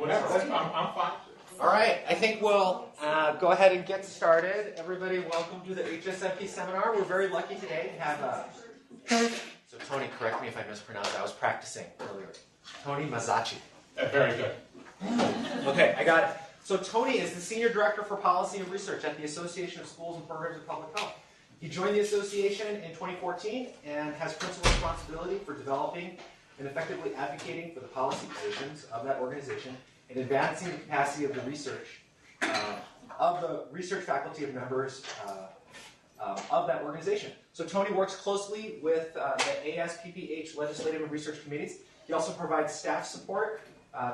Whatever, I'm fine. All right, I think we'll go ahead and get started. Everybody, welcome to the HSMP seminar. We're very lucky today to have so Tony, correct me if I mispronounced that. I was practicing earlier. Tony Mazzaschi. Very good. Okay, I got it. So Tony is the Senior Director for Policy and Research at the Association of Schools and Programs of Public Health. He joined the association in 2014 and has principal responsibility for developing and effectively advocating for the policy positions of that organization and advancing the capacity of the research faculty of members of that organization. So Tony works closely with the ASPPH legislative and research committees. He also provides staff support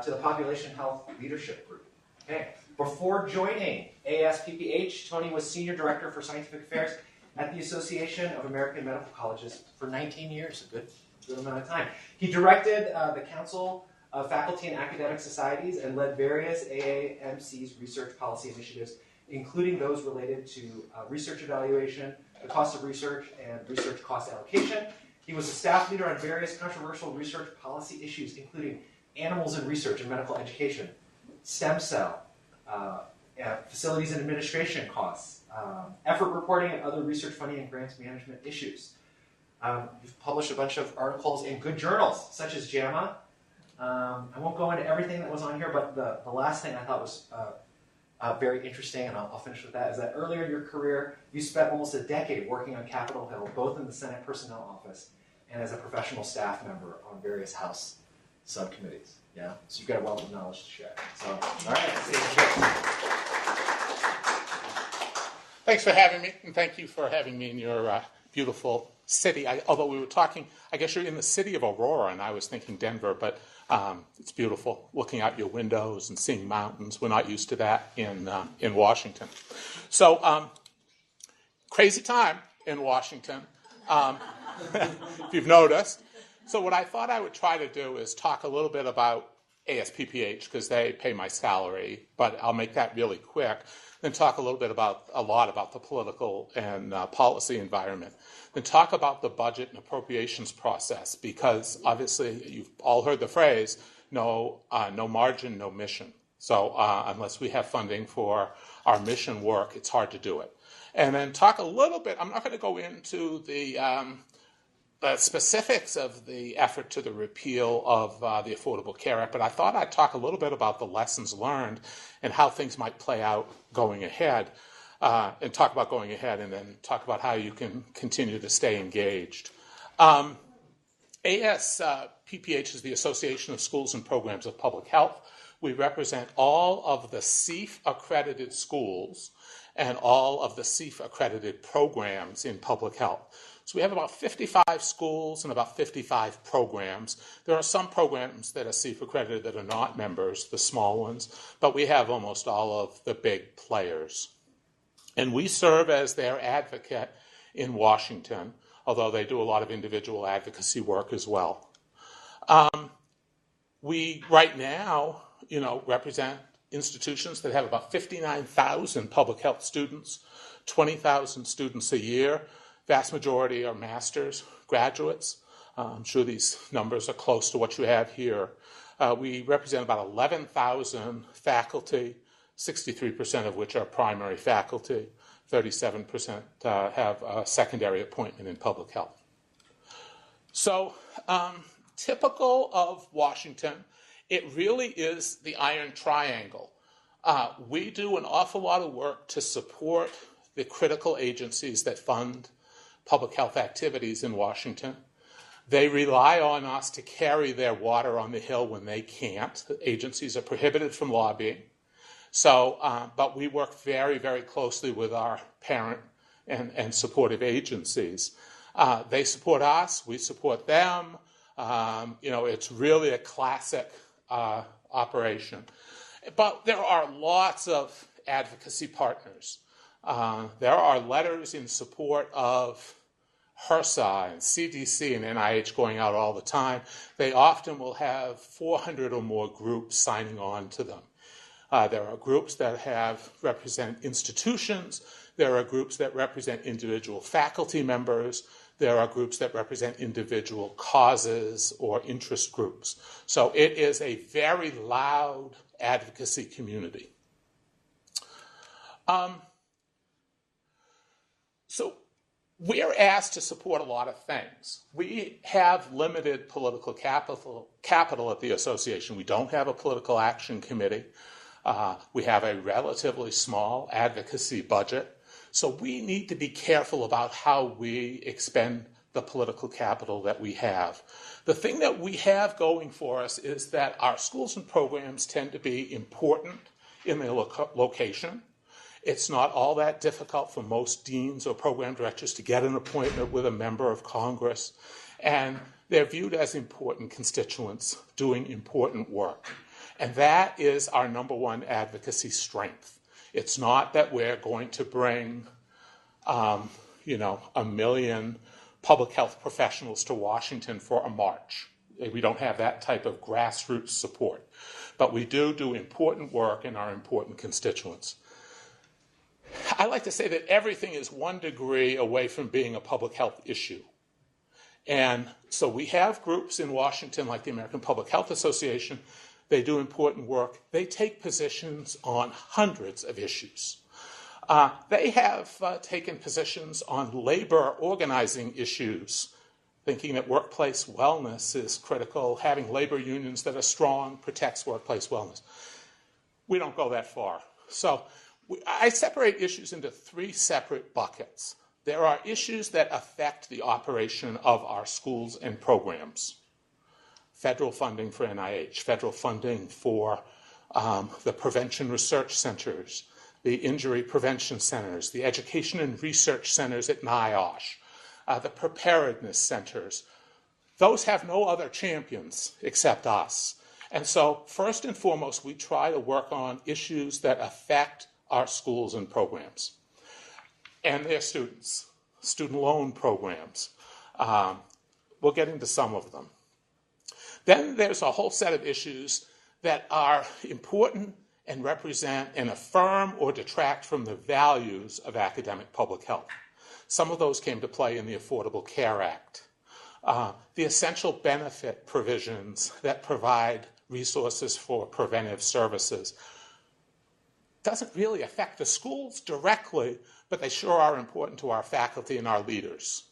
to the Population Health Leadership Group. Okay. Before joining ASPPH, Tony was Senior Director for Scientific Affairs at the Association of American Medical Colleges for 19 years, a good amount of time. He directed the Council of Faculty and Academic Societies and led various AAMC's research policy initiatives, including those related to research evaluation, the cost of research, and research cost allocation. He was a staff leader on various controversial research policy issues, including animals in research and medical education, stem cell, facilities and administration costs, effort reporting, and other research funding and grants management issues. You've published a bunch of articles in good journals, such as JAMA. I won't go into everything that was on here, but the last thing I thought was very interesting, and I'll finish with that, is that earlier in your career, you spent almost a decade working on Capitol Hill, both in the Senate Personnel Office and as a professional staff member on various House subcommittees. Yeah, so you've got a wealth of knowledge to share. So, all right, Thanks for having me, and thank you for having me in your beautiful city. Although we were talking, I guess you're in the city of Aurora, and I was thinking Denver, but it's beautiful looking out your windows and seeing mountains. We're not used to that in Washington. So, crazy time in Washington, if you've noticed. So what I thought I would try to do is talk a little bit about ASPPH, because they pay my salary, but I'll make that really quick. Then talk a lot about the political and policy environment. Then talk about the budget and appropriations process, because obviously you've all heard the phrase, no margin, no mission. So unless we have funding for our mission work, it's hard to do it. And then talk a little bit, I'm not going to go into the specifics of the effort to the repeal of the Affordable Care Act, but I thought I'd talk a little bit about the lessons learned and how things might play out going ahead, and talk about going ahead, and then talk about how you can continue to stay engaged. ASPPH is the Association of Schools and Programs of Public Health. We represent all of the CEF-accredited schools and all of the CEF-accredited programs in public health. So we have about 55 schools and about 55 programs. There are some programs that are CEF accredited that are not members, the small ones, but we have almost all of the big players. And we serve as their advocate in Washington, although they do a lot of individual advocacy work as well. We, right now, represent institutions that have about 59,000 public health students, 20,000 students a year. Vast majority are master's graduates. I'm sure these numbers are close to what you have here. We represent about 11,000 faculty, 63% of which are primary faculty. 37% have a secondary appointment in public health. So typical of Washington, it really is the iron triangle. We do an awful lot of work to support the critical agencies that fund public health activities in Washington. They rely on us to carry their water on the Hill when they can't. The agencies are prohibited from lobbying. So, but we work very, very closely with our parent and supportive agencies. They support us, we support them. It's really a classic operation. But there are lots of advocacy partners. There are letters in support of HRSA and CDC and NIH going out all the time. They often will have 400 or more groups signing on to them. There are groups that represent institutions. There are groups that represent individual faculty members. There are groups that represent individual causes or interest groups. So it is a very loud advocacy community. So we're asked to support a lot of things. We have limited political capital at the association. We don't have a political action committee. We have a relatively small advocacy budget. So we need to be careful about how we expend the political capital that we have. The thing that we have going for us is that our schools and programs tend to be important in their location. It's not all that difficult for most deans or program directors to get an appointment with a member of Congress, and they're viewed as important constituents doing important work. And that is our number one advocacy strength. It's not that we're going to bring, 1 million public health professionals to Washington for a march. We don't have that type of grassroots support. But we do important work in our important constituents. I like to say that everything is 1 degree away from being a public health issue. And so we have groups in Washington like the American Public Health Association. They do important work. They take positions on hundreds of issues. They have taken positions on labor organizing issues, thinking that workplace wellness is critical. Having labor unions that are strong protects workplace wellness. We don't go that far. So I separate issues into 3 separate buckets. There are issues that affect the operation of our schools and programs. Federal funding for NIH, federal funding for the prevention research centers, the injury prevention centers, the education and research centers at NIOSH, the preparedness centers. Those have no other champions except us. And so first and foremost, we try to work on issues that affect our schools and programs and their students, student loan programs. We'll get into some of them. Then there's a whole set of issues that are important and represent and affirm or detract from the values of academic public health. Some of those came to play in the Affordable Care Act. The essential benefit provisions that provide resources for preventive services doesn't really affect the schools directly, but they sure are important to our faculty and our leaders.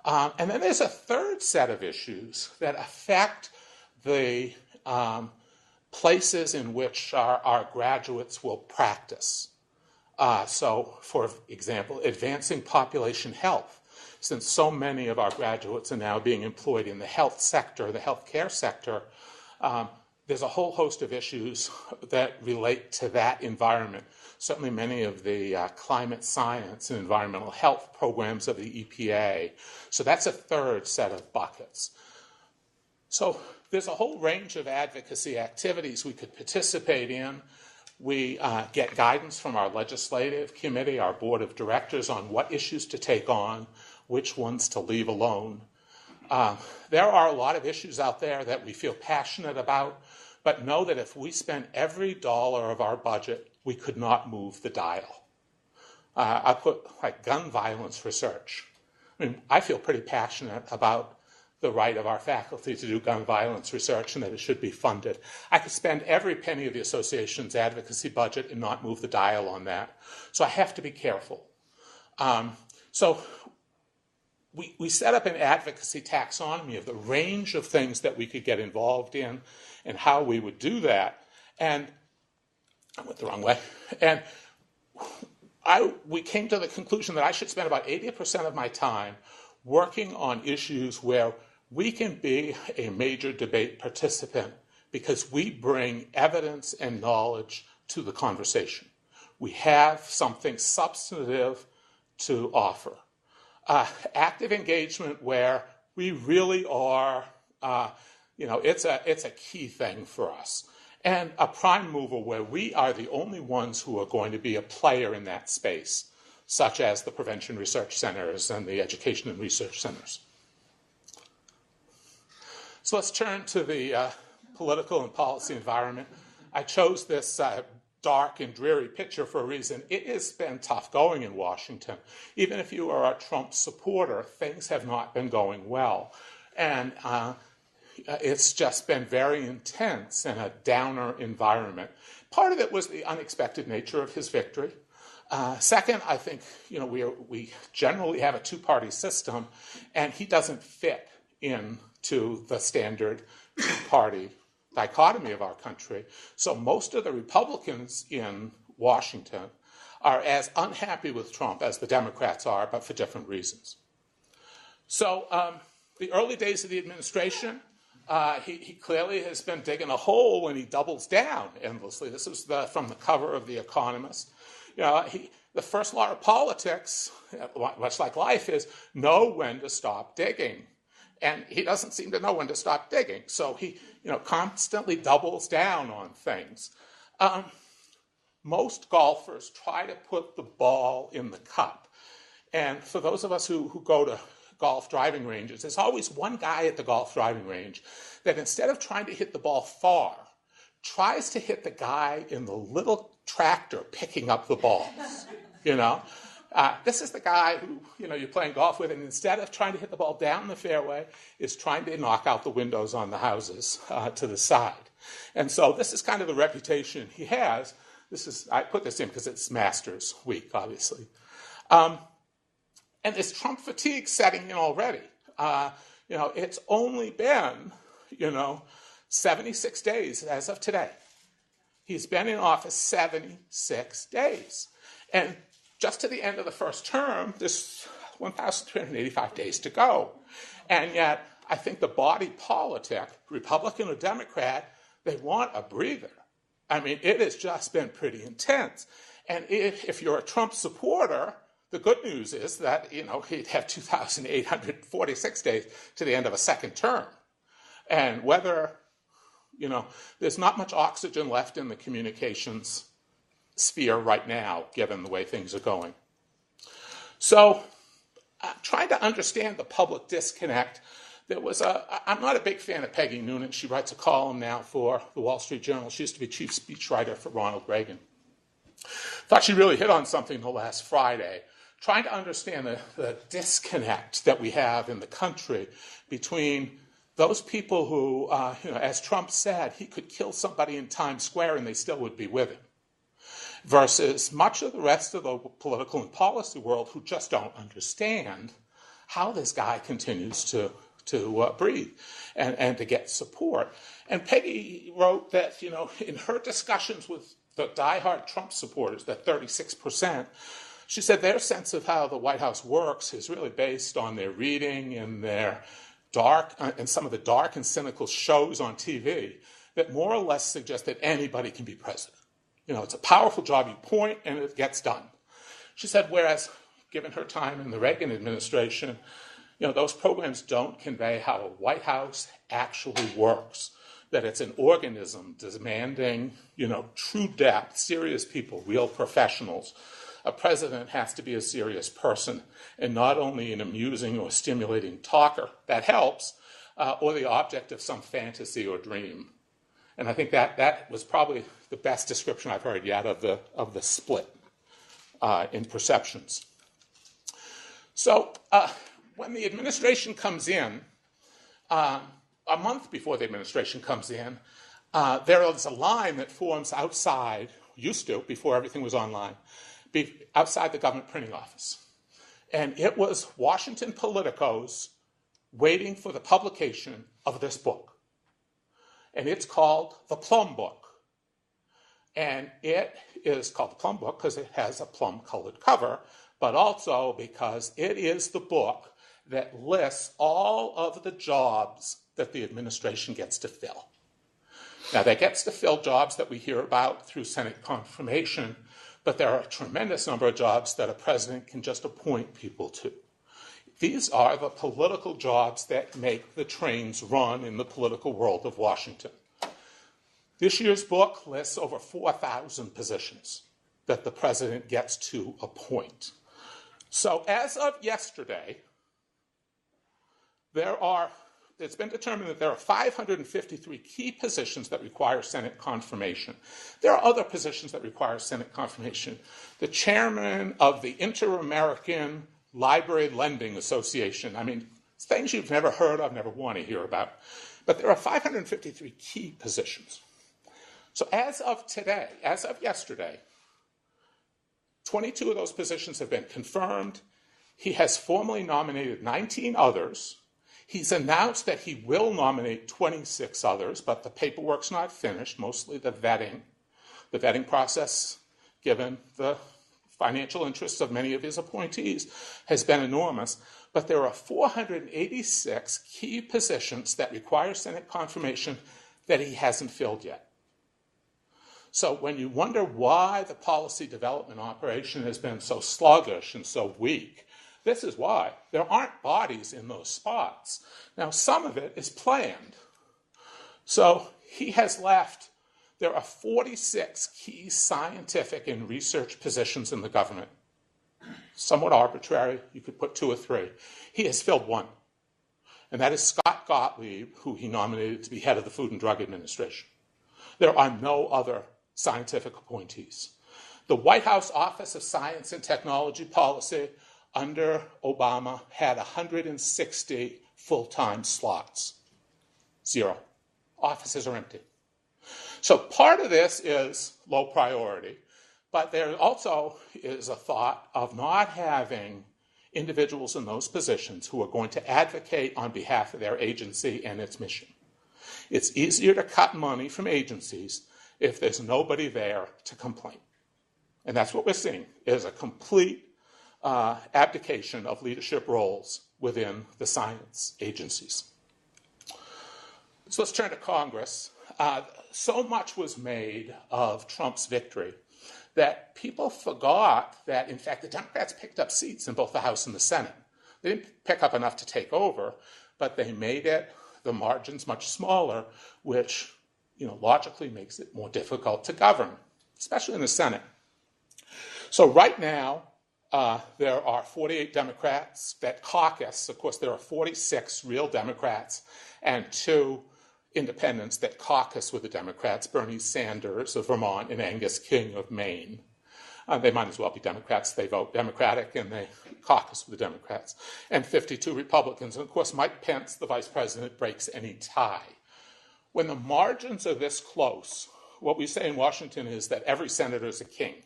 And then there's a third set of issues that affect the places in which our graduates will practice. So, for example, advancing population health. Since so many of our graduates are now being employed in the health sector, the healthcare sector, there's a whole host of issues that relate to that environment. Certainly many of the climate science and environmental health programs of the EPA. So that's a third set of buckets. So there's a whole range of advocacy activities we could participate in. We get guidance from our legislative committee, our board of directors, on what issues to take on, which ones to leave alone. There are a lot of issues out there that we feel passionate about, but know that if we spent every dollar of our budget, we could not move the dial. I put like gun violence research. I mean, I feel pretty passionate about the right of our faculty to do gun violence research and that it should be funded. I could spend every penny of the association's advocacy budget and not move the dial on that. So I have to be careful. So we set up an advocacy taxonomy of the range of things that we could get involved in and how we would do that. And I went the wrong way. And we came to the conclusion that I should spend about 80% of my time working on issues where we can be a major debate participant because we bring evidence and knowledge to the conversation. We have something substantive to offer. Active engagement where we really are, it's a key thing for us. And a prime mover where we are the only ones who are going to be a player in that space, such as the prevention research centers and the education and research centers. So let's turn to the political and policy environment. I chose this dark and dreary picture for a reason. It has been tough going in Washington. Even if you are a Trump supporter, things have not been going well. And it's just been very intense and a downer environment. Part of it was the unexpected nature of his victory. Second, I think we generally have a two-party system, and he doesn't fit into the standard two-party dichotomy of our country. So most of the Republicans in Washington are as unhappy with Trump as the Democrats are, but for different reasons. So the early days of the administration, he clearly has been digging a hole, and he doubles down endlessly. This is from the cover of The Economist. The first law of politics, much like life, is know when to stop digging. And he doesn't seem to know when to stop digging. So he constantly doubles down on things. Most golfers try to put the ball in the cup. And for those of us who go to golf driving ranges, there's always one guy at the golf driving range that instead of trying to hit the ball far, tries to hit the guy in the little tractor picking up the balls. This is the guy who you're playing golf with, and instead of trying to hit the ball down the fairway, is trying to knock out the windows on the houses to the side. And so this is kind of the reputation he has. I put this in because it's Masters Week, obviously. And this Trump fatigue setting in already. It's only been 76 days as of today. He's been in office 76 days. And just to the end of the first term, there's 1,385 days to go. And yet, I think the body politic, Republican or Democrat, they want a breather. I mean, it has just been pretty intense. And if you're a Trump supporter, the good news is that, he'd have 2,846 days to the end of a second term. And whether, there's not much oxygen left in the communications sphere right now, given the way things are going. So, trying to understand the public disconnect, I'm not a big fan of Peggy Noonan. She writes a column now for the Wall Street Journal. She used to be chief speechwriter for Ronald Reagan. Thought she really hit on something the last Friday, trying to understand the disconnect that we have in the country between those people who, as Trump said, he could kill somebody in Times Square and they still would be with him, versus much of the rest of the political and policy world who just don't understand how this guy continues to breathe and to get support. And Peggy wrote that, in her discussions with the diehard Trump supporters, that 36%, she said their sense of how the White House works is really based on their reading and their some of the dark and cynical shows on TV that more or less suggest that anybody can be president. It's a powerful job. You point and it gets done. She said, whereas, given her time in the Reagan administration, those programs don't convey how a White House actually works, that it's an organism demanding, true depth, serious people, real professionals. A president has to be a serious person and not only an amusing or stimulating talker, that helps, or the object of some fantasy or dream. And I think that was probably the best description I've heard yet of the split in perceptions. So when the administration comes in, a month before the administration comes in, there is a line that forms outside, used to, before everything was online, outside the government printing office. And it was Washington politicos waiting for the publication of this book. And it's called The Plum Book. And it is called The Plum Book because it has a plum-colored cover, but also because it is the book that lists all of the jobs that the administration gets to fill. Now, they gets to fill jobs that we hear about through Senate confirmation, but there are a tremendous number of jobs that a president can just appoint people to. These are the political jobs that make the trains run in the political world of Washington. This year's book lists over 4,000 positions that the president gets to appoint. So as of yesterday, there are it's been determined that there are 553 key positions that require Senate confirmation. There are other positions that require Senate confirmation. The chairman of the Inter-American Library Lending Association, I mean, things you've never heard of, never want to hear about. But there are 553 key positions. So as of today, as of yesterday, 22 of those positions have been confirmed. He has formally nominated 19 others. He's announced that he will nominate 26 others, but the paperwork's not finished, mostly the vetting. The vetting process, given the financial interests of many of his appointees, has been enormous. But there are 486 key positions that require Senate confirmation that he hasn't filled yet. So when you wonder why the policy development operation has been so sluggish and so weak, this is why. There aren't bodies in those spots. Now, some of it is planned. So he has left, there are 46 key scientific and research positions in the government. Somewhat arbitrary, you could put 2 or 3. He has filled 1. And that is Scott Gottlieb, who he nominated to be head of the Food and Drug Administration. There are no other scientific appointees. The White House Office of Science and Technology Policy under Obama had 160 full-time slots. 0. Offices are empty. So part of this is low priority, but there also is a thought of not having individuals in those positions who are going to advocate on behalf of their agency and its mission. It's easier to cut money from agencies if there's nobody there to complain. And that's what we're seeing, is a complete abdication of leadership roles within the science agencies. So let's turn to Congress. So much was made of Trump's victory that people forgot that, in fact, the Democrats picked up seats in both the House and the Senate. They didn't pick up enough to take over, but they made it, the margins much smaller, which logically makes it more difficult to govern, especially in the Senate. So right now, there are 48 Democrats that caucus. Of course, there are 46 real Democrats and 2 independents that caucus with the Democrats, Bernie Sanders of Vermont and Angus King of Maine. They might as well be Democrats. They vote Democratic and they caucus with the Democrats. And 52 Republicans. And of course, Mike Pence, the vice president, breaks any tie. When the margins are this close, what we say in Washington is that every senator is a king.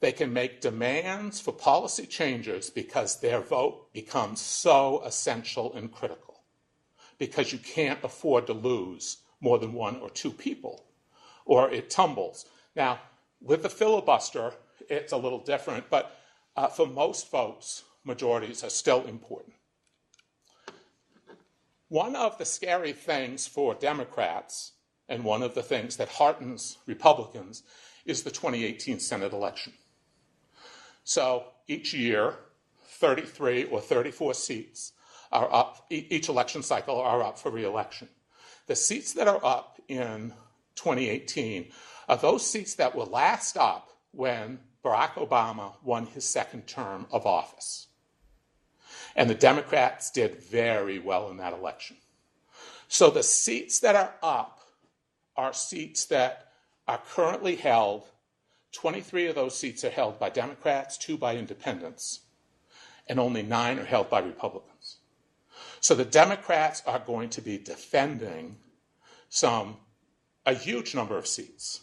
They can make demands for policy changes because their vote becomes so essential and critical, because you can't afford to lose more than 1 or 2 people, or it tumbles. Now, with the filibuster, it's a little different, but for most folks, majorities are still important. One of the scary things for Democrats, and one of the things that heartens Republicans, is the 2018 Senate election. So each year, 33 or 34 seats are up, each election cycle are up for re-election. The seats that are up in 2018 are those seats that were last up when Barack Obama won his 2nd term of office. And the Democrats did very well in that election. So the seats that are up are seats that are currently held. 23 of those seats are held by Democrats, 2 by independents, and only 9 are held by Republicans. So the Democrats are going to be defending a huge number of seats.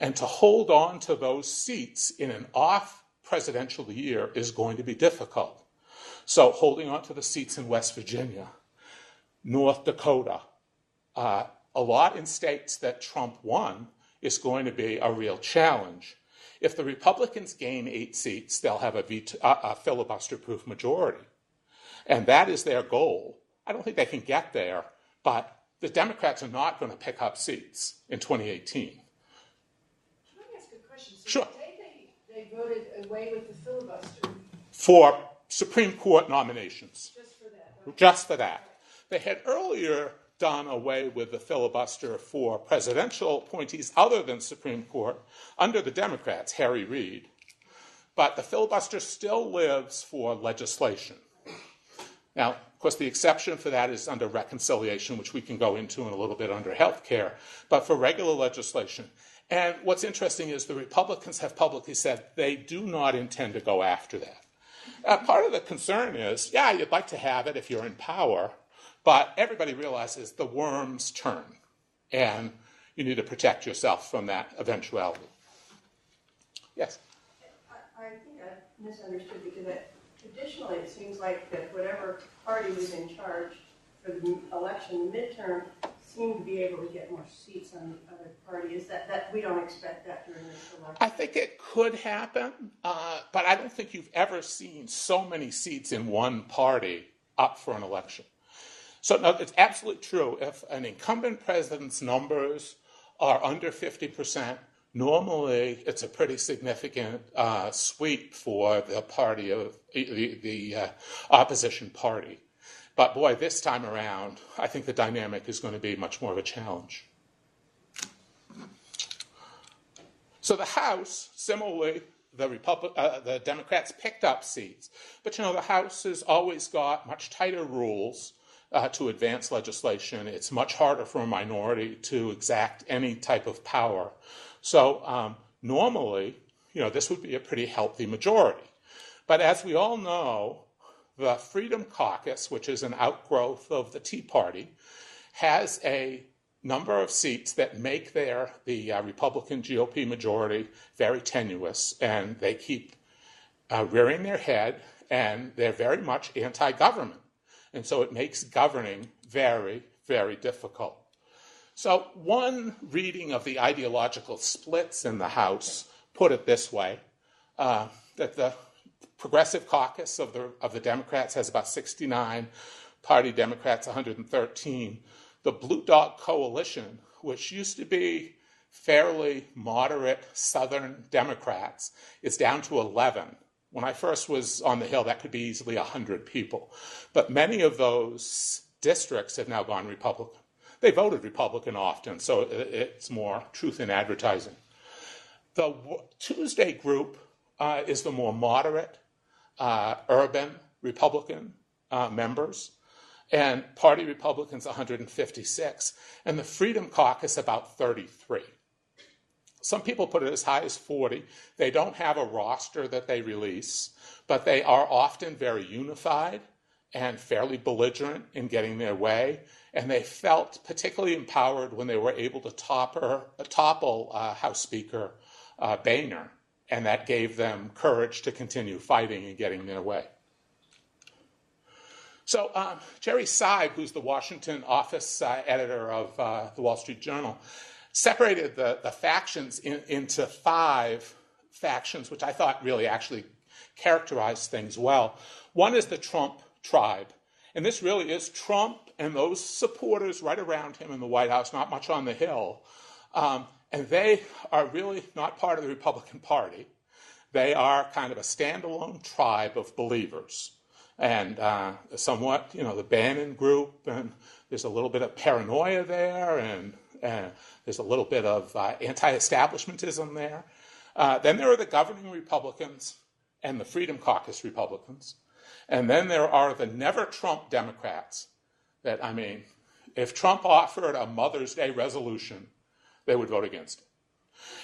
And to hold on to those seats in an off-presidential year is going to be difficult. So holding on to the seats in West Virginia, North Dakota, a lot in states that Trump won is going to be a real challenge. If the Republicans gain 8 seats, they'll have a filibuster-proof majority. And that is their goal. I don't think they can get there, but the Democrats are not going to pick up seats in 2018. Can I ask a question? So Sure. Today they voted away with the filibuster. For Supreme Court nominations. Just for that. Okay. Just for that. They had earlier done away with the filibuster for presidential appointees other than Supreme Court under the Democrats, Harry Reid. But the filibuster still lives for legislation. Now, Of course, the exception for that is under reconciliation, which we can go into in a little bit under health care, but for regular legislation. And what's interesting is the Republicans have publicly said they do not intend to go after that. Part of the concern is, yeah, you'd like to have it if you're in power, but everybody realizes the worms turn, and you need to protect yourself from that eventuality. Yes? I think I misunderstood because traditionally it seems like that whatever party was in charge for the election, the midterm, seemed to be able to get more seats on the other party. Is that we don't expect that during this election? I think it could happen, but I don't think you've ever seen so many seats in one party up for an election. So no, it's absolutely true. If an incumbent president's numbers are under 50%, normally it's a pretty significant sweep for the party of the opposition party. But boy, this time around, I think the dynamic is going to be much more of a challenge. So the House, similarly, the Democrats picked up seats. But the House has always got much tighter rules to advance legislation. It's much harder for a minority to exact any type of power. So normally, this would be a pretty healthy majority. But as we all know, the Freedom Caucus, which is an outgrowth of the Tea Party, has a number of seats that make the Republican GOP majority very tenuous, and they keep rearing their head, and they're very much anti-government. And so it makes governing very, very difficult. So one reading of the ideological splits in the House put it this way, that the Progressive Caucus of the Democrats has about 69, Party Democrats 113. The Blue Dog Coalition, which used to be fairly moderate Southern Democrats, is down to 11. When I first was on the Hill, that could be easily 100 people. But many of those districts have now gone Republican. They voted Republican often, so it's more truth in advertising. The Tuesday group is the more moderate, urban Republican members, and Party Republicans 156, and the Freedom Caucus about 33. Some people put it as high as 40. They don't have a roster that they release, but they are often very unified and fairly belligerent in getting their way, and they felt particularly empowered when they were able to topple House Speaker Boehner, and that gave them courage to continue fighting and getting their way. So Jerry Seib, who's the Washington office editor of the Wall Street Journal, separated the factions into 5 factions, which I thought really actually characterized things well. One is the Trump tribe. And this really is Trump and those supporters right around him in the White House, not much on the Hill. And they are really not part of the Republican Party. They are kind of a standalone tribe of believers. And somewhat, the Bannon group, and there's a little bit of paranoia there, and there's a little bit of anti-establishmentism there. Then there are the governing Republicans and the Freedom Caucus Republicans. And then there are the never-Trump Democrats that, if Trump offered a Mother's Day resolution, they would vote against it.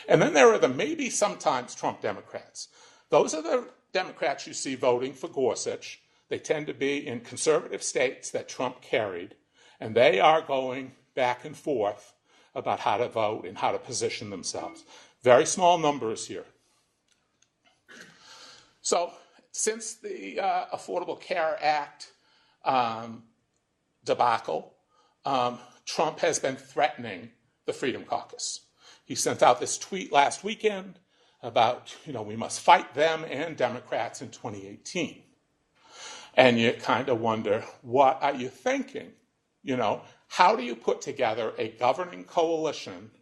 And then there are the maybe sometimes Trump Democrats. Those are the Democrats you see voting for Gorsuch. They tend to be in conservative states that Trump carried, and they are going back and forth about how to vote and how to position themselves. Very small numbers here. So since the Affordable Care Act debacle, Trump has been threatening the Freedom Caucus. He sent out this tweet last weekend about, we must fight them and Democrats in 2018. And you kind of wonder, what are you thinking? How do you put together a governing coalition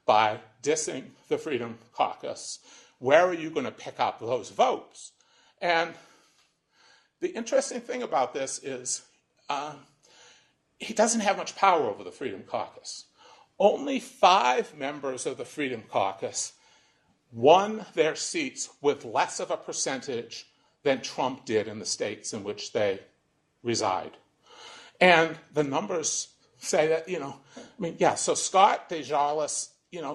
by dissing the Freedom Caucus? Where are you going to pick up those votes? And the interesting thing about this is he doesn't have much power over the Freedom Caucus. Only 5 members of the Freedom Caucus won their seats with less of a percentage than Trump did in the states in which they reside. And the numbers say that, so Scott DeJarlis,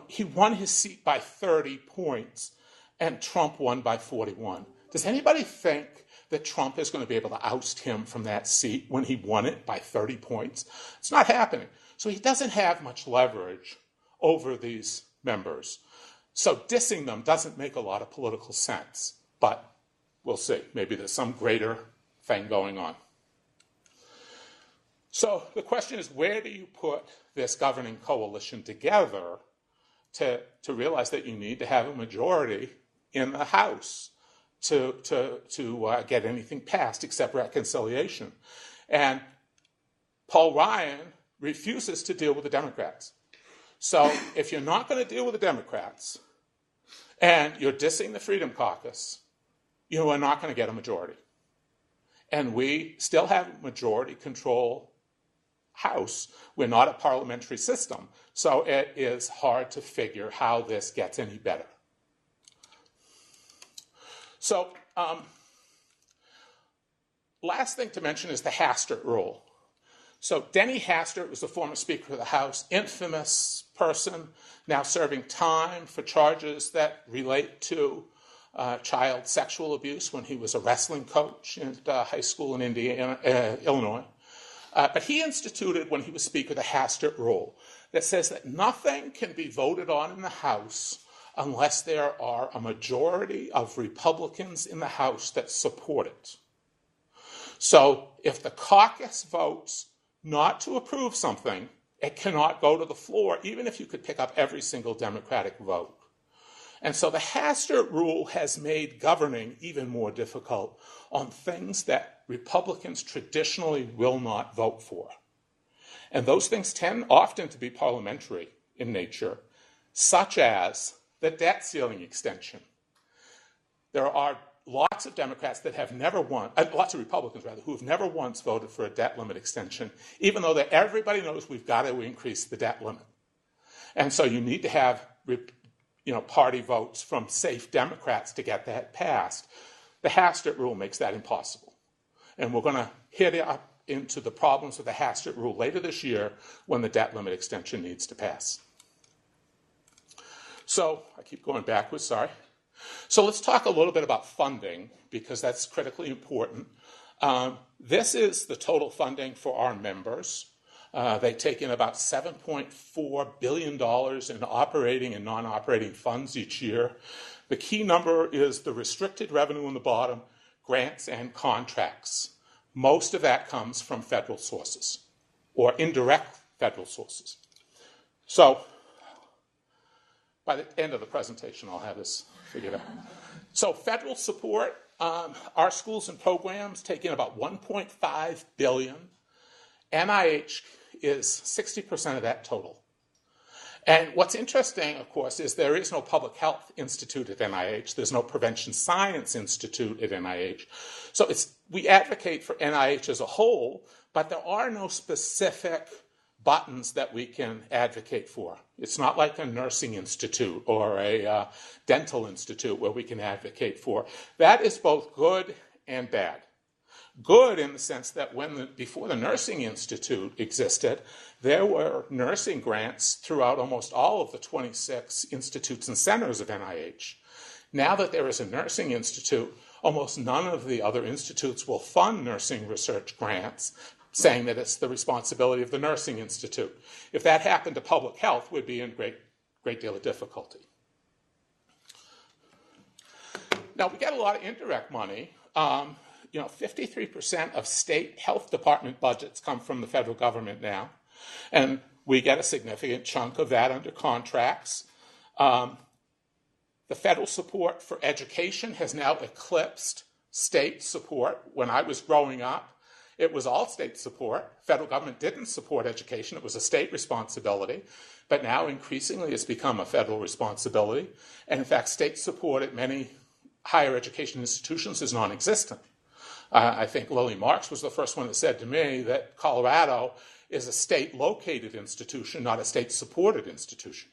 he won his seat by 30 points, and Trump won by 41. Does anybody think that Trump is going to be able to oust him from that seat when he won it by 30 points? It's not happening. So he doesn't have much leverage over these members. So dissing them doesn't make a lot of political sense. But we'll see. Maybe there's some greater thing going on. So the question is, where do you put this governing coalition together to realize that you need to have a majority in the House to get anything passed except reconciliation? And Paul Ryan refuses to deal with the Democrats. So if you're not going to deal with the Democrats and you're dissing the Freedom Caucus, you are not going to get a majority. And we still have majority control House. We're not a parliamentary system, so it is hard to figure how this gets any better. So last thing to mention is the Hastert Rule. So Denny Hastert was the former Speaker of the House, infamous person, now serving time for charges that relate to child sexual abuse when he was a wrestling coach in high school in Illinois. But he instituted, when he was Speaker, the Hastert Rule that says that nothing can be voted on in the House unless there are a majority of Republicans in the House that support it. So if the caucus votes not to approve something, it cannot go to the floor, even if you could pick up every single Democratic vote. And so the Hastert Rule has made governing even more difficult on things that Republicans traditionally will not vote for. And those things tend often to be parliamentary in nature, such as the debt ceiling extension. There are lots of Democrats that have never won, lots of Republicans rather, who have never once voted for a debt limit extension, even though everybody knows we've got to increase the debt limit. And so you need to have party votes from safe Democrats to get that passed. The Hastert Rule makes that impossible. And we're going to hit up into the problems with the Hastert Rule later this year when the debt limit extension needs to pass. So I keep going backwards, sorry. So let's talk a little bit about funding, because that's critically important. This is the total funding for our members. They take in about $7.4 billion in operating and non-operating funds each year. The key number is the restricted revenue on the bottom, grants and contracts. Most of that comes from federal sources or indirect federal sources. So by the end of the presentation, I'll have this figured out. So federal support, our schools and programs take in about $1.5 billion. NIH is 60% of that total. And what's interesting, of course, is there is no public health institute at NIH. There's no prevention science institute at NIH. So we advocate for NIH as a whole, but there are no specific buttons that we can advocate for. It's not like a nursing institute or a dental institute where we can advocate for. That is both good and bad. Good in the sense that before the Nursing Institute existed, there were nursing grants throughout almost all of the 26 institutes and centers of NIH. Now that there is a Nursing Institute, almost none of the other institutes will fund nursing research grants, saying that it's the responsibility of the Nursing Institute. If that happened to public health, we'd be in great deal of difficulty. Now, we get a lot of indirect money. 53% of state health department budgets come from the federal government now, and we get a significant chunk of that under contracts. The federal support for education has now eclipsed state support. When I was growing up, it was all state support. Federal government didn't support education. It was a state responsibility. But now increasingly it's become a federal responsibility. And in fact, state support at many higher education institutions is non-existent. I think Lily Marks was the first one that said to me that Colorado is a state-located institution, not a state-supported institution.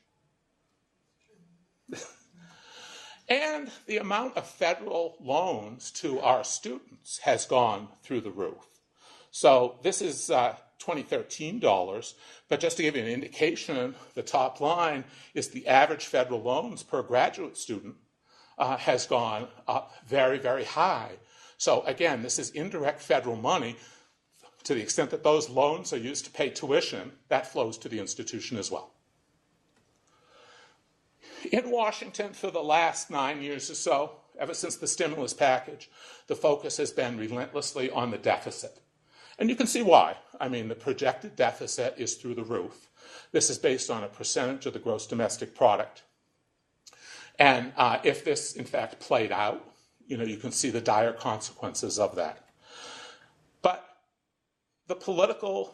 And the amount of federal loans to our students has gone through the roof. So this is 2013 dollars, but just to give you an indication, the top line is the average federal loans per graduate student has gone up very, very high. So again, this is indirect federal money. To the extent that those loans are used to pay tuition, that flows to the institution as well. In Washington, for the last 9 years or so, ever since the stimulus package, the focus has been relentlessly on the deficit. And you can see why. I mean, the projected deficit is through the roof. This is based on a percentage of the gross domestic product. And if this, in fact, played out, you can see the dire consequences of that. But the politicos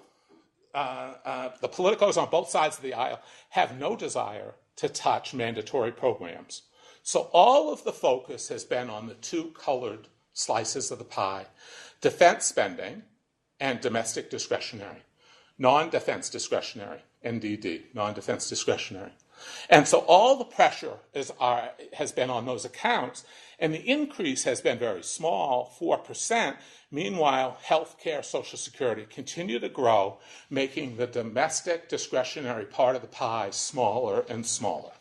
on both sides of the aisle have no desire to touch mandatory programs. So all of the focus has been on the two colored slices of the pie, defense spending and domestic discretionary, non-defense discretionary, NDD, non-defense discretionary. And so all the pressure has been on those accounts, and the increase has been very small, 4%. Meanwhile, healthcare, Social Security continue to grow, making the domestic discretionary part of the pie smaller and smaller.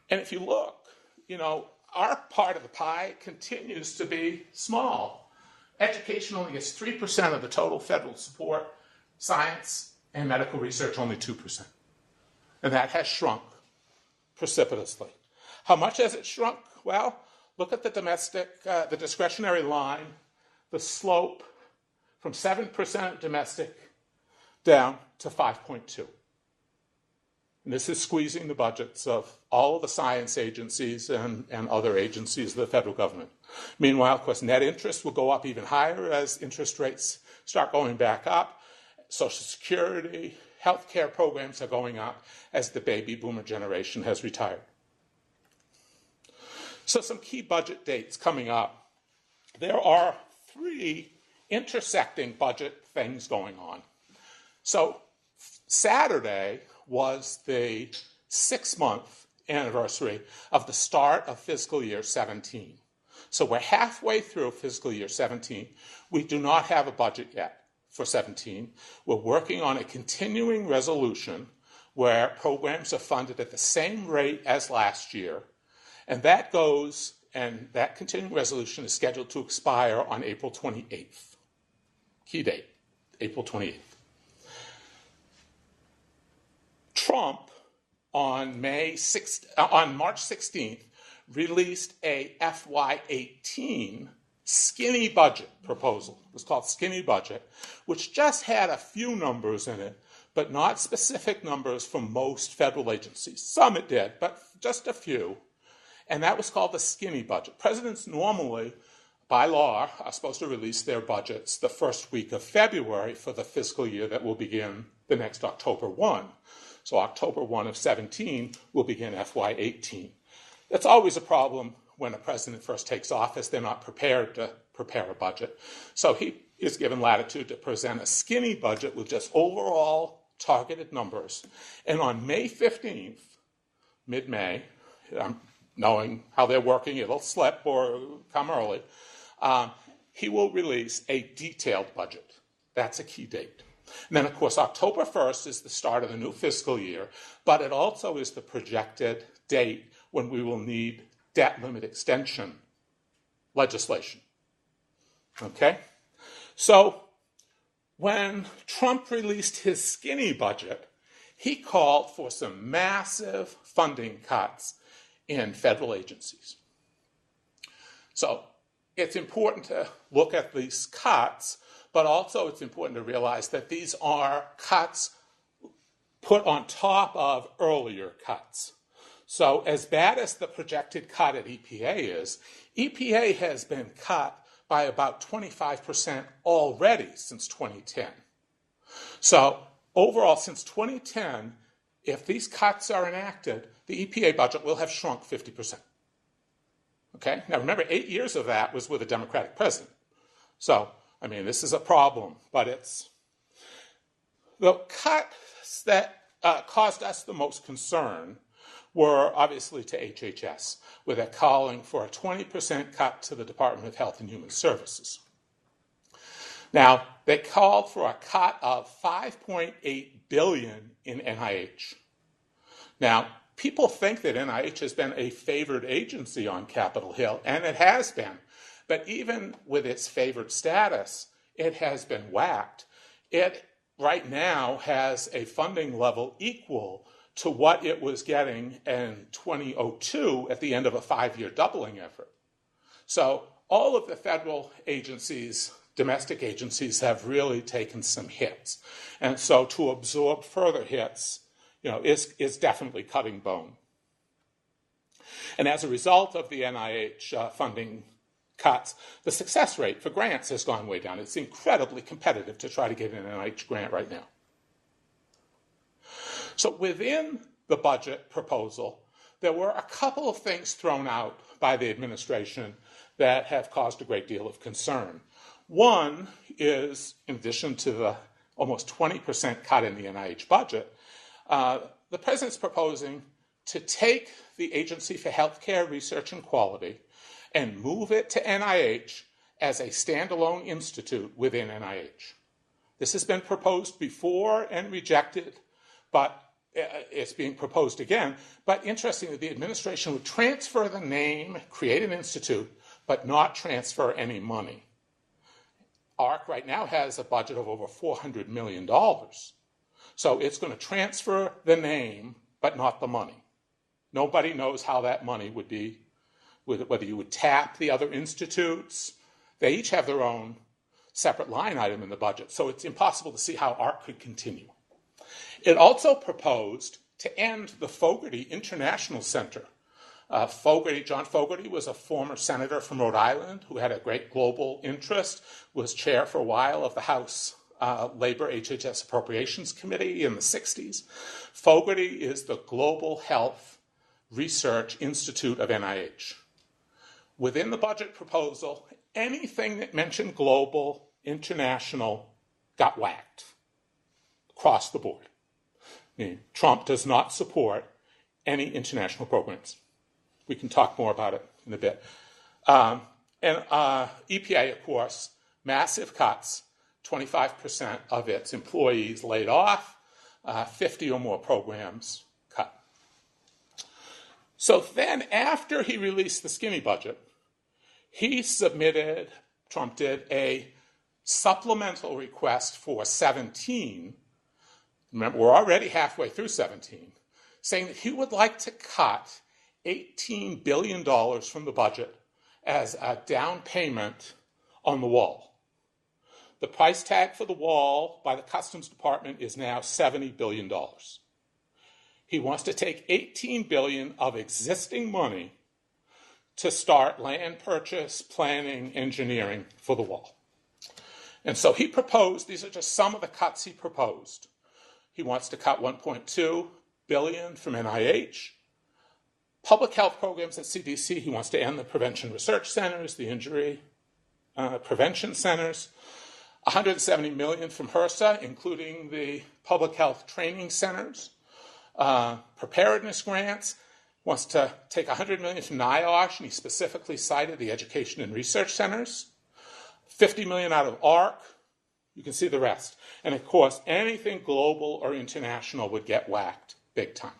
And if you look, our part of the pie continues to be small. Education only gets 3% of the total federal support, science and medical research only 2%. And that has shrunk precipitously. How much has it shrunk? Well, look at the discretionary line, the slope from 7% domestic down to 5.2. And this is squeezing the budgets of all of the science agencies and other agencies of the federal government. Meanwhile, of course, net interest will go up even higher as interest rates start going back up. Social Security, healthcare programs are going up as the baby boomer generation has retired. So some key budget dates coming up. There are 3 intersecting budget things going on. So Saturday was the 6-month anniversary of the start of fiscal year 17. So we're halfway through fiscal year 17. We do not have a budget yet for 17. We're working on a continuing resolution where programs are funded at the same rate as last year. And that continuing resolution is scheduled to expire on April 28th. Key date, April 28th. Trump, on March 16th, released a FY18 skinny budget proposal. It was called Skinny Budget, which just had a few numbers in it, but not specific numbers from most federal agencies. Some it did, but just a few. And that was called the Skinny Budget. Presidents normally, by law, are supposed to release their budgets the first week of February for the fiscal year that will begin the next October 1. So October 1 of 17 will begin FY18. That's always a problem when a president first takes office. They're not prepared to prepare a budget. So he is given latitude to present a skinny budget with just overall targeted numbers. And on May 15th, mid-May, knowing how they're working, it'll slip or come early, he will release a detailed budget. That's a key date. And then, of course, October 1st is the start of the new fiscal year, but it also is the projected date when we will need debt limit extension legislation. Okay? So when Trump released his skinny budget, he called for some massive funding cuts in federal agencies. So it's important to look at these cuts, but also it's important to realize that these are cuts put on top of earlier cuts. So as bad as the projected cut at EPA is, EPA has been cut by about 25% already since 2010. So overall, since 2010, if these cuts are enacted, the EPA budget will have shrunk 50%. Okay? Now remember, 8 years of that was with a Democratic president. So, I mean, this is a problem, but it's the cuts that caused us the most concern were obviously to HHS, where they're calling for a 20% cut to the Department of Health and Human Services. Now, they called for a cut of $5.8 billion in NIH. Now, people think that NIH has been a favored agency on Capitol Hill, and it has been. But even with its favored status, it has been whacked. It right now has a funding level equal to what it was getting in 2002 at the end of a 5-year doubling effort. So all of the federal agencies, domestic agencies, have really taken some hits. And so to absorb further hits, is definitely cutting bone. And as a result of the NIH funding cuts, the success rate for grants has gone way down. It's incredibly competitive to try to get an NIH grant right now. So within the budget proposal, there were a couple of things thrown out by the administration that have caused a great deal of concern. One is, in addition to the almost 20% cut in the NIH budget, the president's proposing to take the Agency for Healthcare Research and Quality and move it to NIH as a standalone institute within NIH. This has been proposed before and rejected, but it's being proposed again. But interestingly, the administration would transfer the name, create an institute, but not transfer any money. AHRQ right now has a budget of over $400 million. So it's going to transfer the name, but not the money. Nobody knows how that money would be, whether you would tap the other institutes. They each have their own separate line item in the budget, so it's impossible to see how AHRQ could continue. It also proposed to end the Fogarty International Center. John Fogarty was a former senator from Rhode Island who had a great global interest, was chair for a while of the House Labor HHS Appropriations Committee in the 60s. Fogarty is the Global Health Research Institute of NIH. Within the budget proposal, anything that mentioned global, international, got whacked across the board. Trump does not support any international programs. We can talk more about it in a bit. And EPA, of course, massive cuts, 25% of its employees laid off, 50 or more programs cut. So then after he released the skinny budget, Trump did a supplemental request for 17. Remember, we're already halfway through 17, saying that he would like to cut $18 billion from the budget as a down payment on the wall. The price tag for the wall by the Customs Department is now $70 billion. He wants to take $18 billion of existing money to start land purchase, planning, engineering for the wall. And so he proposed, these are just some of the cuts he proposed. He wants to cut $1.2 billion from NIH. Public health programs at CDC, he wants to end the prevention research centers, the injury prevention centers. $170 million from HRSA, including the public health training centers. Preparedness grants, wants to take $100 million from NIOSH, and he specifically cited the education and research centers. $50 million out of AHRQ. You can see the rest. And of course, anything global or international would get whacked big time.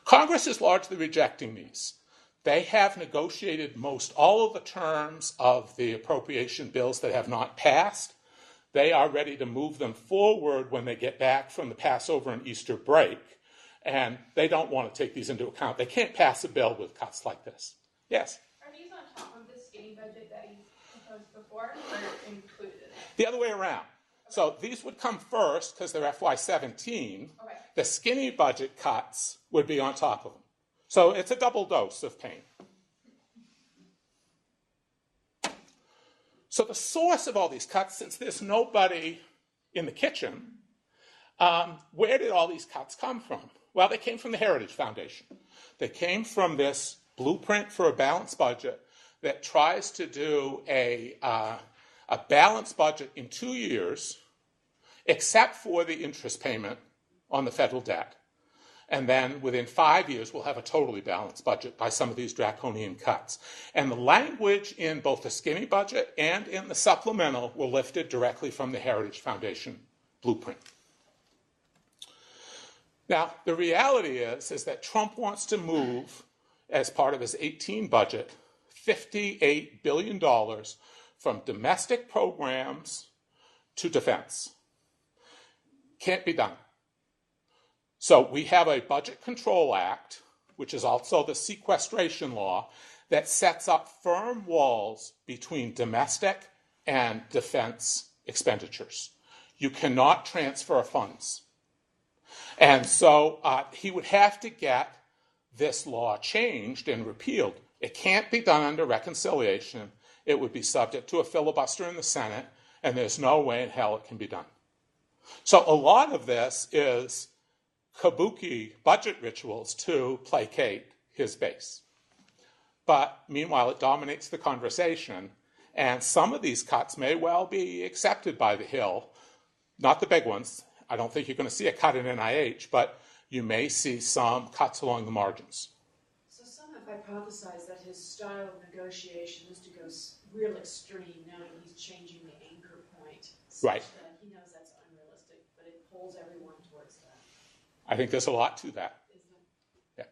Congress is largely rejecting these. They have negotiated most all of the terms of the appropriation bills that have not passed. They are ready to move them forward when they get back from the Passover and Easter break. And they don't want to take these into account. They can't pass a bill with cuts like this. Yes? Are these on top of the skinny budget that you proposed before, or included in it? The other way around. So these would come first because they're FY17. Okay. The skinny budget cuts would be on top of them. So it's a double dose of pain. So the source of all these cuts, since there's nobody in the kitchen, where did all these cuts come from? Well, they came from the Heritage Foundation. They came from this blueprint for a balanced budget that tries to do a balanced budget in 2 years, except for the interest payment on the federal debt. And then within 5 years, we'll have a totally balanced budget by some of these draconian cuts. And the language in both the skinny budget and in the supplemental were lifted directly from the Heritage Foundation blueprint. Now, the reality is that Trump wants to move, as part of his 2018 budget, $58 billion from domestic programs to defense. Can't be done. So we have a Budget Control Act, which is also the sequestration law, that sets up firm walls between domestic and defense expenditures. You cannot transfer funds. And so he would have to get this law changed and repealed. It can't be done under reconciliation. It would be subject to a filibuster in the Senate, and there's no way in hell it can be done. So a lot of this is kabuki budget rituals to placate his base. But meanwhile, it dominates the conversation, and some of these cuts may well be accepted by the Hill. Not the big ones. I don't think you're going to see a cut in NIH, but you may see some cuts along the margins. So some have hypothesized that his style of negotiation is to go real extreme, knowing he's changing the anchor point. Right. That he knows that's unrealistic, but it pulls everyone towards that. I think there's a lot to that. Isn't it? Yeah.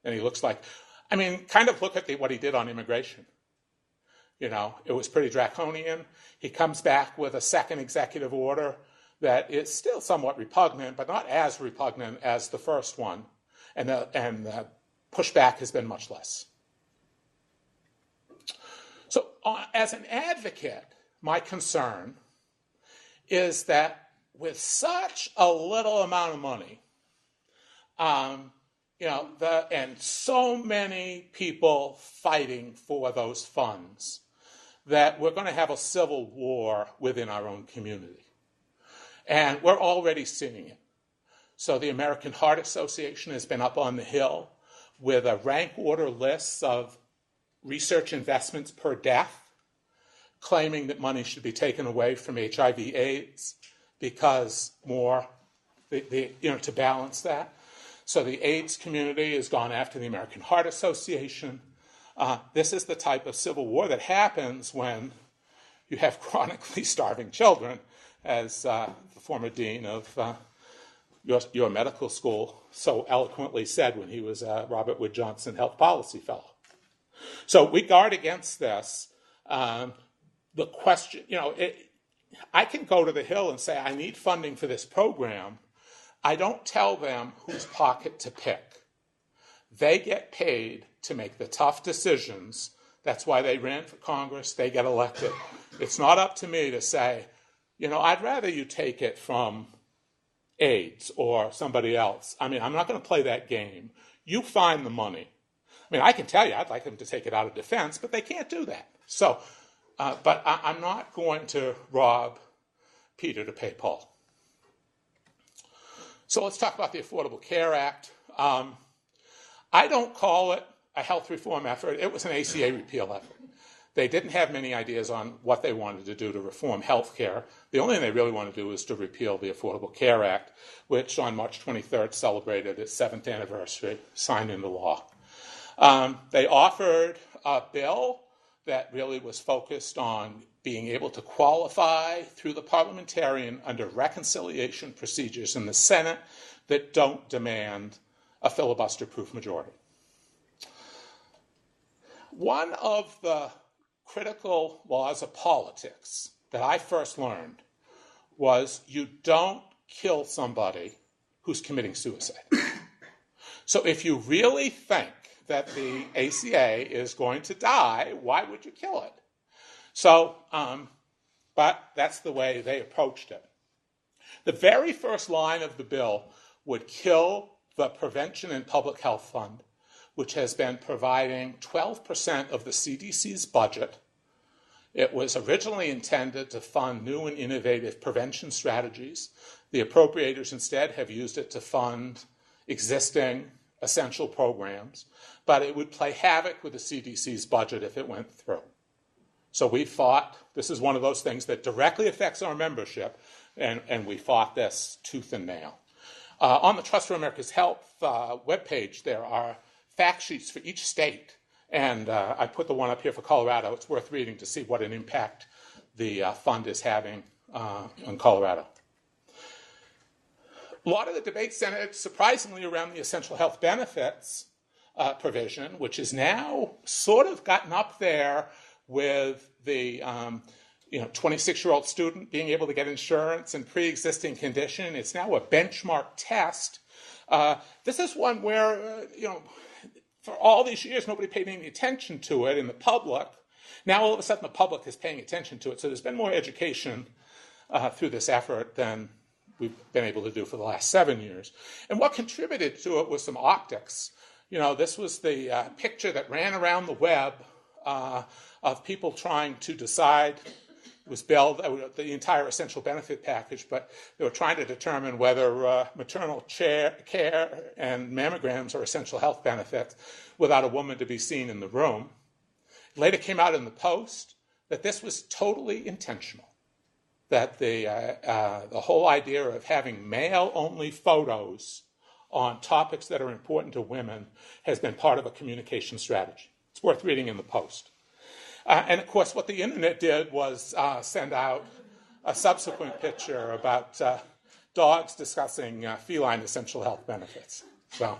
And he looks like, I mean, kind of look at what he did on immigration. You know, it was pretty draconian. He comes back with a second executive order that is still somewhat repugnant, but not as repugnant as the first one. And the pushback has been much less. So as an advocate, my concern is that with such a little amount of money, and so many people fighting for those funds, that we're going to have a civil war within our own community. And we're already seeing it. So the American Heart Association has been up on the Hill with a rank order list of research investments per death, claiming that money should be taken away from HIV/AIDS because to balance that. So the AIDS community has gone after the American Heart Association. This is the type of civil war that happens when you have chronically starving children, as the former dean of your medical school so eloquently said when he was a Robert Wood Johnson Health Policy Fellow. So we guard against this. The question, I can go to the Hill and say, I need funding for this program. I don't tell them whose pocket to pick. They get paid to make the tough decisions. That's why they ran for Congress. They get elected. It's not up to me to say, I'd rather you take it from AIDS or somebody else. I mean, I'm not going to play that game. You find the money. I mean, I can tell you I'd like them to take it out of defense, but they can't do that. So, but I'm not going to rob Peter to pay Paul. So let's talk about the Affordable Care Act. I don't call it a health reform effort. It was an ACA repeal effort. They didn't have many ideas on what they wanted to do to reform health care. The only thing they really wanted to do was to repeal the Affordable Care Act, which on March 23rd celebrated its 7th anniversary, signed into law. They offered a bill that really was focused on being able to qualify through the parliamentarian under reconciliation procedures in the Senate that don't demand a filibuster-proof majority. One of the critical laws of politics that I first learned was you don't kill somebody who's committing suicide. So if you really think that the ACA is going to die, why would you kill it? So, but that's the way they approached it. The very first line of the bill would kill the Prevention and Public Health Fund, which has been providing 12% of the CDC's budget. It was originally intended to fund new and innovative prevention strategies. The appropriators instead have used it to fund existing essential programs, but it would play havoc with the CDC's budget if it went through. So we fought, this is one of those things that directly affects our membership, and we fought this tooth and nail. On the Trust for America's Health webpage, there are fact sheets for each state. And I put the one up here for Colorado. It's worth reading to see what an impact the fund is having on Colorado. A lot of the debate centered, surprisingly, around the essential health benefits provision, which is now sort of gotten up there with the 26-year-old student being able to get insurance and pre-existing condition. It's now a benchmark test. This is one where, for all these years, nobody paid any attention to it in the public. Now, all of a sudden, the public is paying attention to it. So there's been more education through this effort than we've been able to do for the last 7 years. And what contributed to it was some optics. This was the picture that ran around the web of people trying to decide. It was billed, the entire essential benefit package, but they were trying to determine whether maternal care and mammograms are essential health benefits without a woman to be seen in the room. It later came out in the Post that this was totally intentional, that the whole idea of having male-only photos on topics that are important to women has been part of a communication strategy. It's worth reading in the Post. And, of course, what the internet did was send out a subsequent picture about dogs discussing feline essential health benefits. So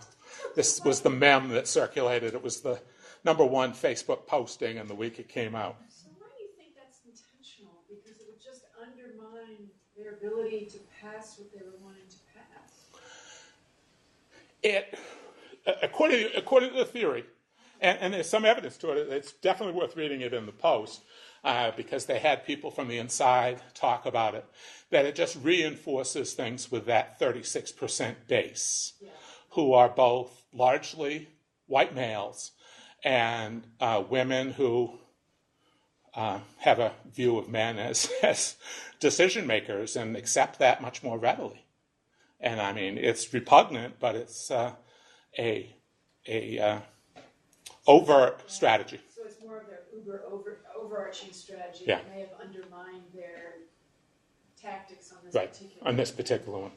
this was the meme that circulated. It was the #1 Facebook posting in the week it came out. So why do you think that's intentional? Because it would just undermine their ability to pass what they were wanting to pass. According to the theory, and there's some evidence to it, it's definitely worth reading it in the Post, because they had people from the inside talk about it, that it just reinforces things with that 36% base, who are both largely white males and women who have a view of men as decision makers and accept that much more readily. And I mean, it's repugnant, but it's a overt strategy. So it's more of their overarching strategy Yeah. that may have undermined their tactics on this Right, particular on this particular one.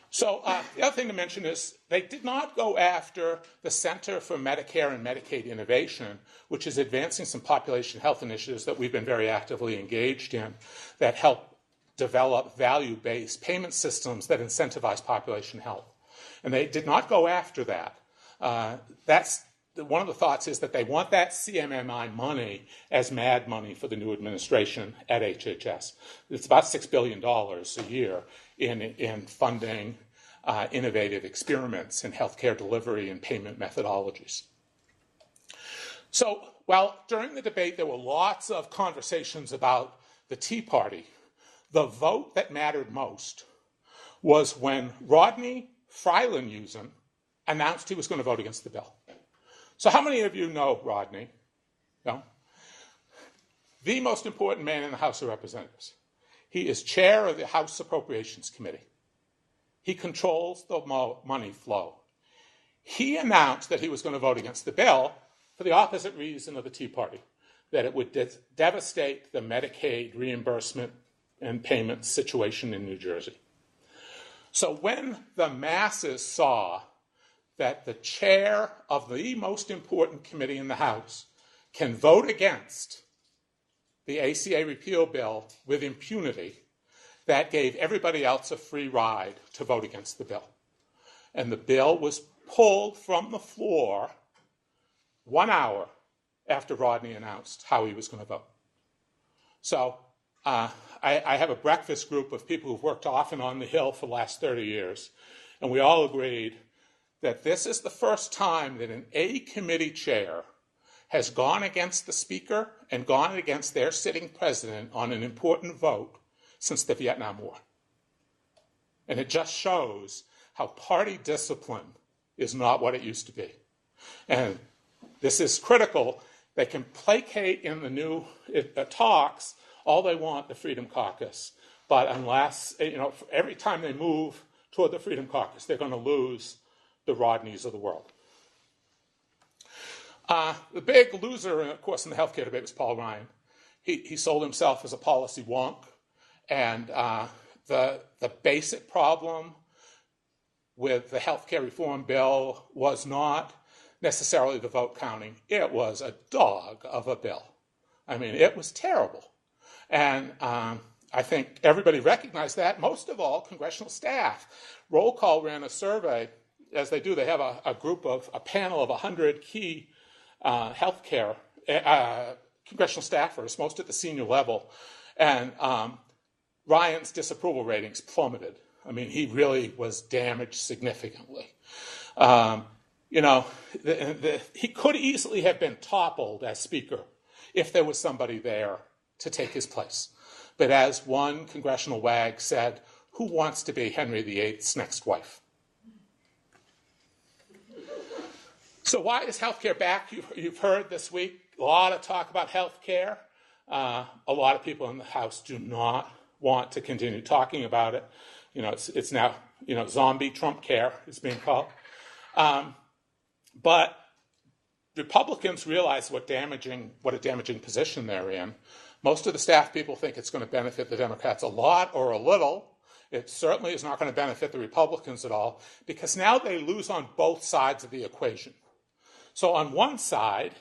So the other thing to mention is they did not go after the Center for Medicare and Medicaid Innovation, which is advancing some population health initiatives that we've been very actively engaged in that help develop value-based payment systems that incentivize population health. And they did not go after that. That's one of the thoughts is that they want that CMMI money as mad money for the new administration at HHS. It's about $6 billion a year in funding innovative experiments in healthcare delivery and payment methodologies. So, well, during the debate, there were lots of conversations about the Tea Party. The vote that mattered most was when Rodney Frylenhusen announced he was going to vote against the bill. So how many of you know Rodney? No? The most important man in the House of Representatives. He is chair of the House Appropriations Committee. He controls the money flow. He announced that he was going to vote against the bill for the opposite reason of the Tea Party, that it would devastate the Medicaid reimbursement and payment situation in New Jersey. So when the masses saw that the chair of the most important committee in the House can vote against the ACA repeal bill with impunity, that gave everybody else a free ride to vote against the bill. And the bill was pulled from the floor 1 hour after Rodney announced how he was going to vote. So I have a breakfast group of people who've worked off and on the Hill for the last 30 years, and we all agreed that this is the first time that an A committee chair has gone against the Speaker and gone against their sitting president on an important vote since the Vietnam War. And it just shows how party discipline is not what it used to be. And this is critical. They can placate in the new talks all they want, the Freedom Caucus, but unless, every time they move toward the Freedom Caucus, they're going to lose the Rodneys of the world. The big loser, of course, in the healthcare debate was Paul Ryan. He sold himself as a policy wonk, and the basic problem with the health care reform bill was not necessarily the vote counting. It was a dog of a bill. I mean, it was terrible. And I think everybody recognized that. Most of all, congressional staff. Roll Call ran a survey. As they do, they have a panel of 100 key healthcare congressional staffers, most at the senior level. And Ryan's disapproval ratings plummeted. I mean, he really was damaged significantly. He could easily have been toppled as Speaker if there was somebody there to take his place. But as one congressional wag said, who wants to be Henry VIII's next wife? So why is health care back? You've heard this week a lot of talk about health care. A lot of people in the House do not want to continue talking about it. It's now, zombie Trump care is being called. But Republicans realize what a damaging position they're in. Most of the staff people think it's going to benefit the Democrats a lot or a little. It certainly is not going to benefit the Republicans at all, because now they lose on both sides of the equation. So on one side,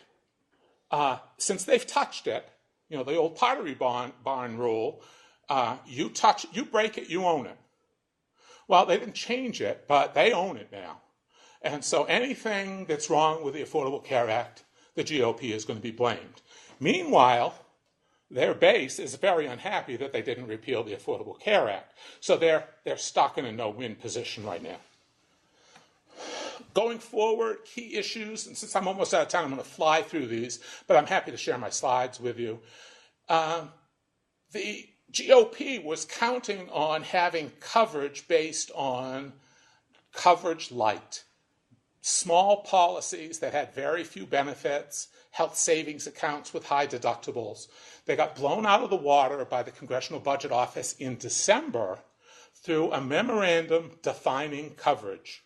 since they've touched it, the old Pottery Barn rule, you break it, you own it. Well, they didn't change it, but they own it now. And so anything that's wrong with the Affordable Care Act, the GOP is going to be blamed. Meanwhile, their base is very unhappy that they didn't repeal the Affordable Care Act. So they're stuck in a no-win position right now. Going forward, key issues, and since I'm almost out of time, I'm going to fly through these, but I'm happy to share my slides with you. The GOP was counting on having coverage based on coverage light. Small policies that had very few benefits, health savings accounts with high deductibles. They got blown out of the water by the Congressional Budget Office in December through a memorandum defining coverage.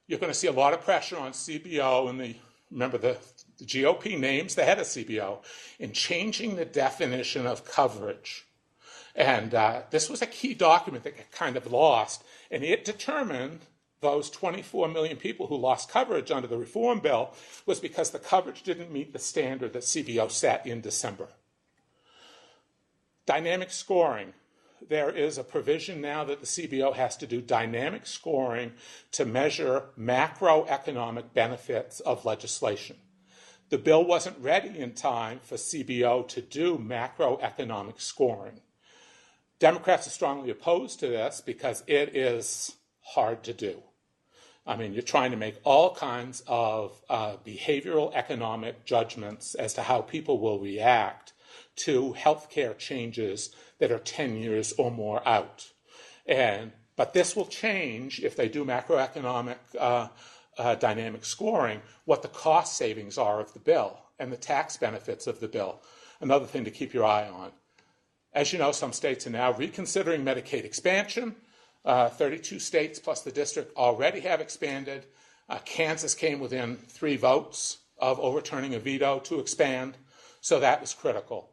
You're going to see a lot of pressure on CBO, and remember the GOP names the head of CBO, in changing the definition of coverage. And this was a key document that got kind of lost, and it determined those 24 million people who lost coverage under the reform bill was because the coverage didn't meet the standard that CBO set in December. Dynamic scoring. There is a provision now that the CBO has to do dynamic scoring to measure macroeconomic benefits of legislation. The bill wasn't ready in time for CBO to do macroeconomic scoring. Democrats are strongly opposed to this because it is hard to do. I mean, you're trying to make all kinds of behavioral economic judgments as to how people will react to healthcare changes that are 10 years or more out. But this will change if they do macroeconomic dynamic scoring, what the cost savings are of the bill and the tax benefits of the bill. Another thing to keep your eye on. As you know, some states are now reconsidering Medicaid expansion. 32 states plus the district already have expanded. Kansas came within 3 votes of overturning a veto to expand, so that was critical.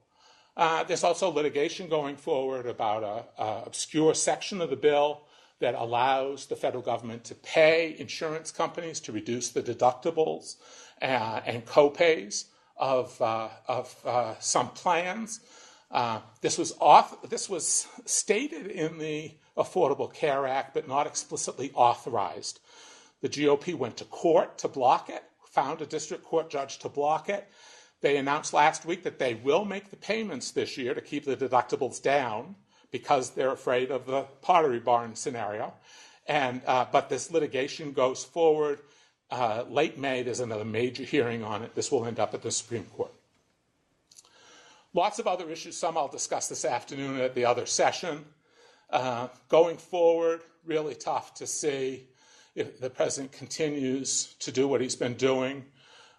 There's also litigation going forward about an obscure section of the bill that allows the federal government to pay insurance companies to reduce the deductibles and co-pays of some plans. This was stated in the Affordable Care Act, but not explicitly authorized. The GOP went to court to block it, found a district court judge to block it. They announced last week that they will make the payments this year to keep the deductibles down because they're afraid of the Pottery Barn scenario. But this litigation goes forward. Late May, there's another major hearing on it. This will end up at the Supreme Court. Lots of other issues. Some I'll discuss this afternoon at the other session. Going forward, really tough to see if the president continues to do what he's been doing.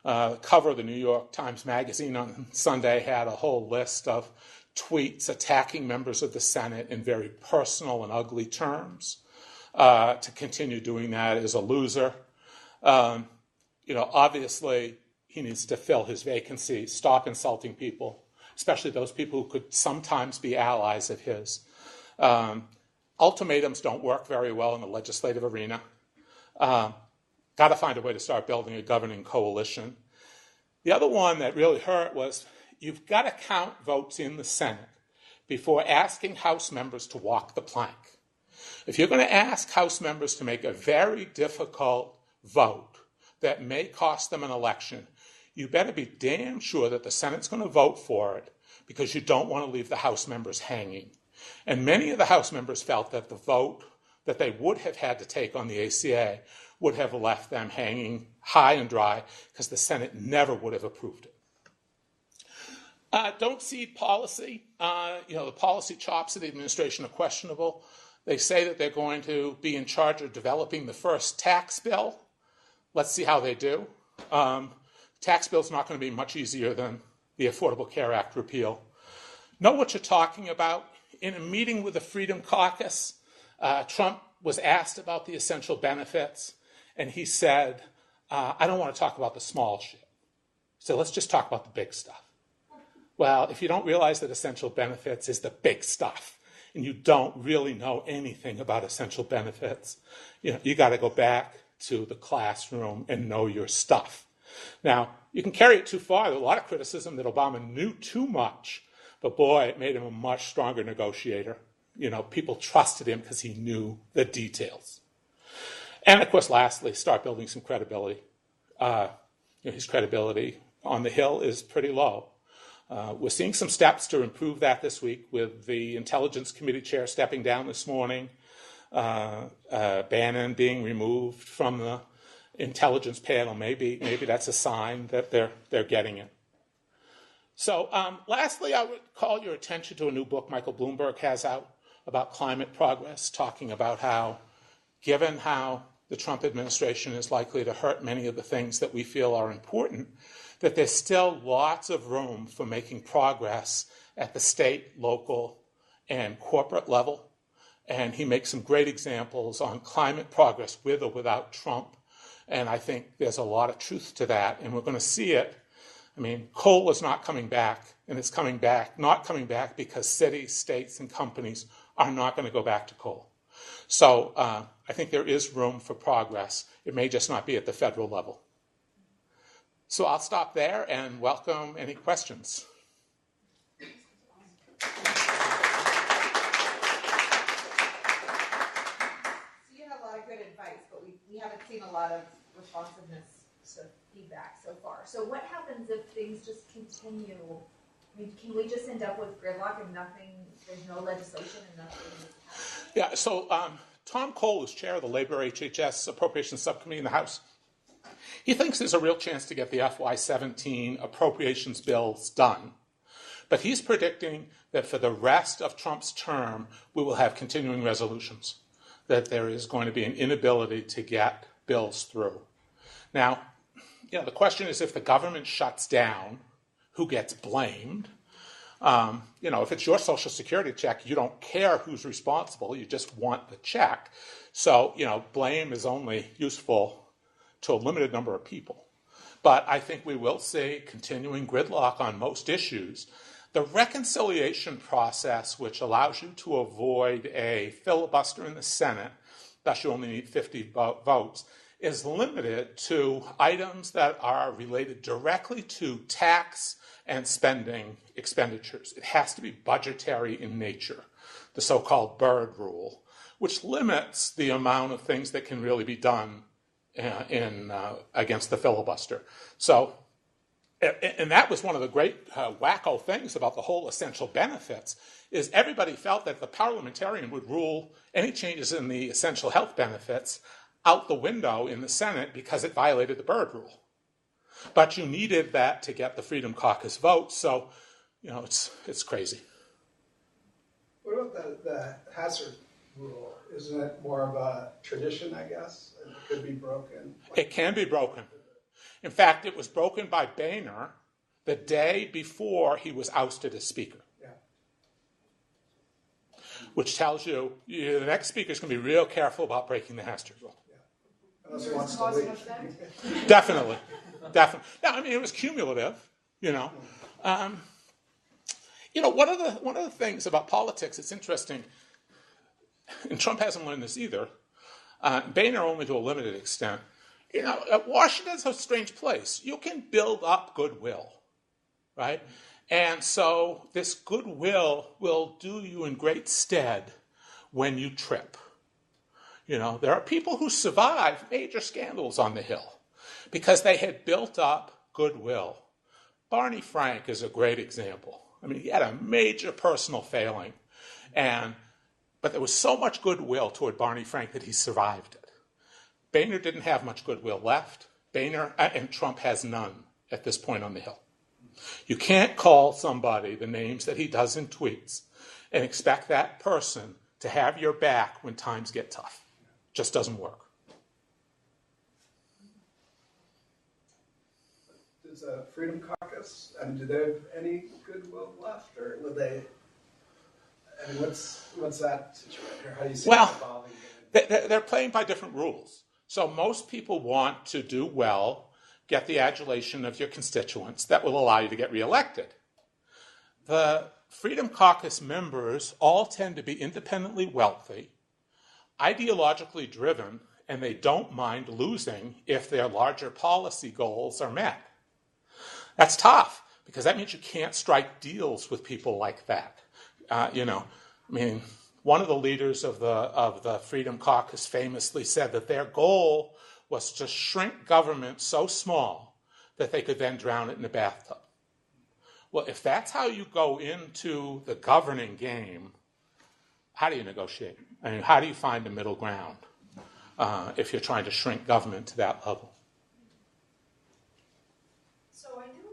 Cover of the New York Times Magazine on Sunday had a whole list of tweets attacking members of the Senate in very personal and ugly terms. To continue doing that is a loser. Obviously, he needs to fill his vacancy, stop insulting people, especially those people who could sometimes be allies of his. Ultimatums don't work very well in the legislative arena. Got to find a way to start building a governing coalition. The other one that really hurt was you've got to count votes in the Senate before asking House members to walk the plank. If you're going to ask House members to make a very difficult vote that may cost them an election, you better be damn sure that the Senate's going to vote for it, because you don't want to leave the House members hanging. And many of the House members felt that the vote that they would have had to take on the ACA would have left them hanging high and dry, because the Senate never would have approved it. Don't cede policy. The policy chops of the administration are questionable. They say that they're going to be in charge of developing the first tax bill. Let's see how they do. Tax bill's not going to be much easier than the Affordable Care Act repeal. Know what you're talking about. In a meeting with the Freedom Caucus, Trump was asked about the essential benefits, and he said, I don't want to talk about the small shit. So let's just talk about the big stuff. Well, if you don't realize that essential benefits is the big stuff, and you don't really know anything about essential benefits, you got to go back to the classroom and know your stuff. Now, you can carry it too far. There's a lot of criticism that Obama knew too much, but boy, it made him a much stronger negotiator. People trusted him because he knew the details. And of course, lastly, start building some credibility. His credibility on the Hill is pretty low. We're seeing some steps to improve that this week, with the Intelligence Committee chair stepping down this morning, Bannon being removed from the intelligence panel. Maybe that's a sign that they're getting it. So lastly, I would call your attention to a new book Michael Bloomberg has out about climate progress, talking about how, given how the Trump administration is likely to hurt many of the things that we feel are important, that there's still lots of room for making progress at the state, local, and corporate level. And he makes some great examples on climate progress with or without Trump. And I think there's a lot of truth to that, and we're going to see it. I mean, coal is not coming back, and it's not coming back because cities, states, and companies are not going to go back to coal. So I think there is room for progress. It may just not be at the federal level. So I'll stop there and welcome any questions. So you have a lot of good advice, but we haven't seen a lot of responsiveness to feedback so far. So what happens if things just continue? I mean, can we just end up with gridlock and there's no legislation and nothing happens? Yeah, so Tom Cole is chair of the Labor HHS Appropriations Subcommittee in the House. He thinks there's a real chance to get the FY17 appropriations bills done. But he's predicting that for the rest of Trump's term, we will have continuing resolutions, that there is going to be an inability to get bills through. Now, the question is, if the government shuts down, who gets blamed? If it's your Social Security check, you don't care who's responsible. You just want the check. So, blame is only useful to a limited number of people. But I think we will see continuing gridlock on most issues. The reconciliation process, which allows you to avoid a filibuster in the Senate, thus you only need 50 votes, is limited to items that are related directly to tax and spending expenditures. It has to be budgetary in nature, the so-called Byrd Rule, which limits the amount of things that can really be done against the filibuster. So, and that was one of the great wacko things about the whole essential benefits, is everybody felt that the parliamentarian would rule any changes in the essential health benefits out the window in the Senate because it violated the Byrd Rule. But you needed that to get the Freedom Caucus vote, so, it's crazy. What about the Hastert Rule? Isn't it more of a tradition, I guess? And it could be broken? It can be broken. In fact, it was broken by Boehner the day before he was ousted as Speaker. Yeah. Which tells you the next Speaker is going to be real careful about breaking the Hastert Rule. Yeah. Unless he wants to leave. Definitely. No, I mean, it was cumulative, one of the things about politics, it's interesting, and Trump hasn't learned this either, Boehner only to a limited extent. Washington's a strange place. You can build up goodwill, right? And so this goodwill will do you in great stead when you trip. There are people who survive major scandals on the Hill because they had built up goodwill. Barney Frank is a great example. He had a major personal failing, but there was so much goodwill toward Barney Frank that he survived it. Boehner didn't have much goodwill left. Boehner and Trump has none at this point on the Hill. You can't call somebody the names that he does in tweets and expect that person to have your back when times get tough. Just doesn't work. Does the Freedom Caucus, do they have any goodwill left, or would they? What's that situation? Or how do you see it evolving? They're playing by different rules. So most people want to do well, get the adulation of your constituents that will allow you to get reelected. The Freedom Caucus members all tend to be independently wealthy, ideologically driven, and they don't mind losing if their larger policy goals are met. That's tough, because that means you can't strike deals with people like that. One of the leaders of the Freedom Caucus famously said that their goal was to shrink government so small that they could then drown it in a bathtub. Well, if that's how you go into the governing game, how do you negotiate? How do you find a middle ground if you're trying to shrink government to that level? So I know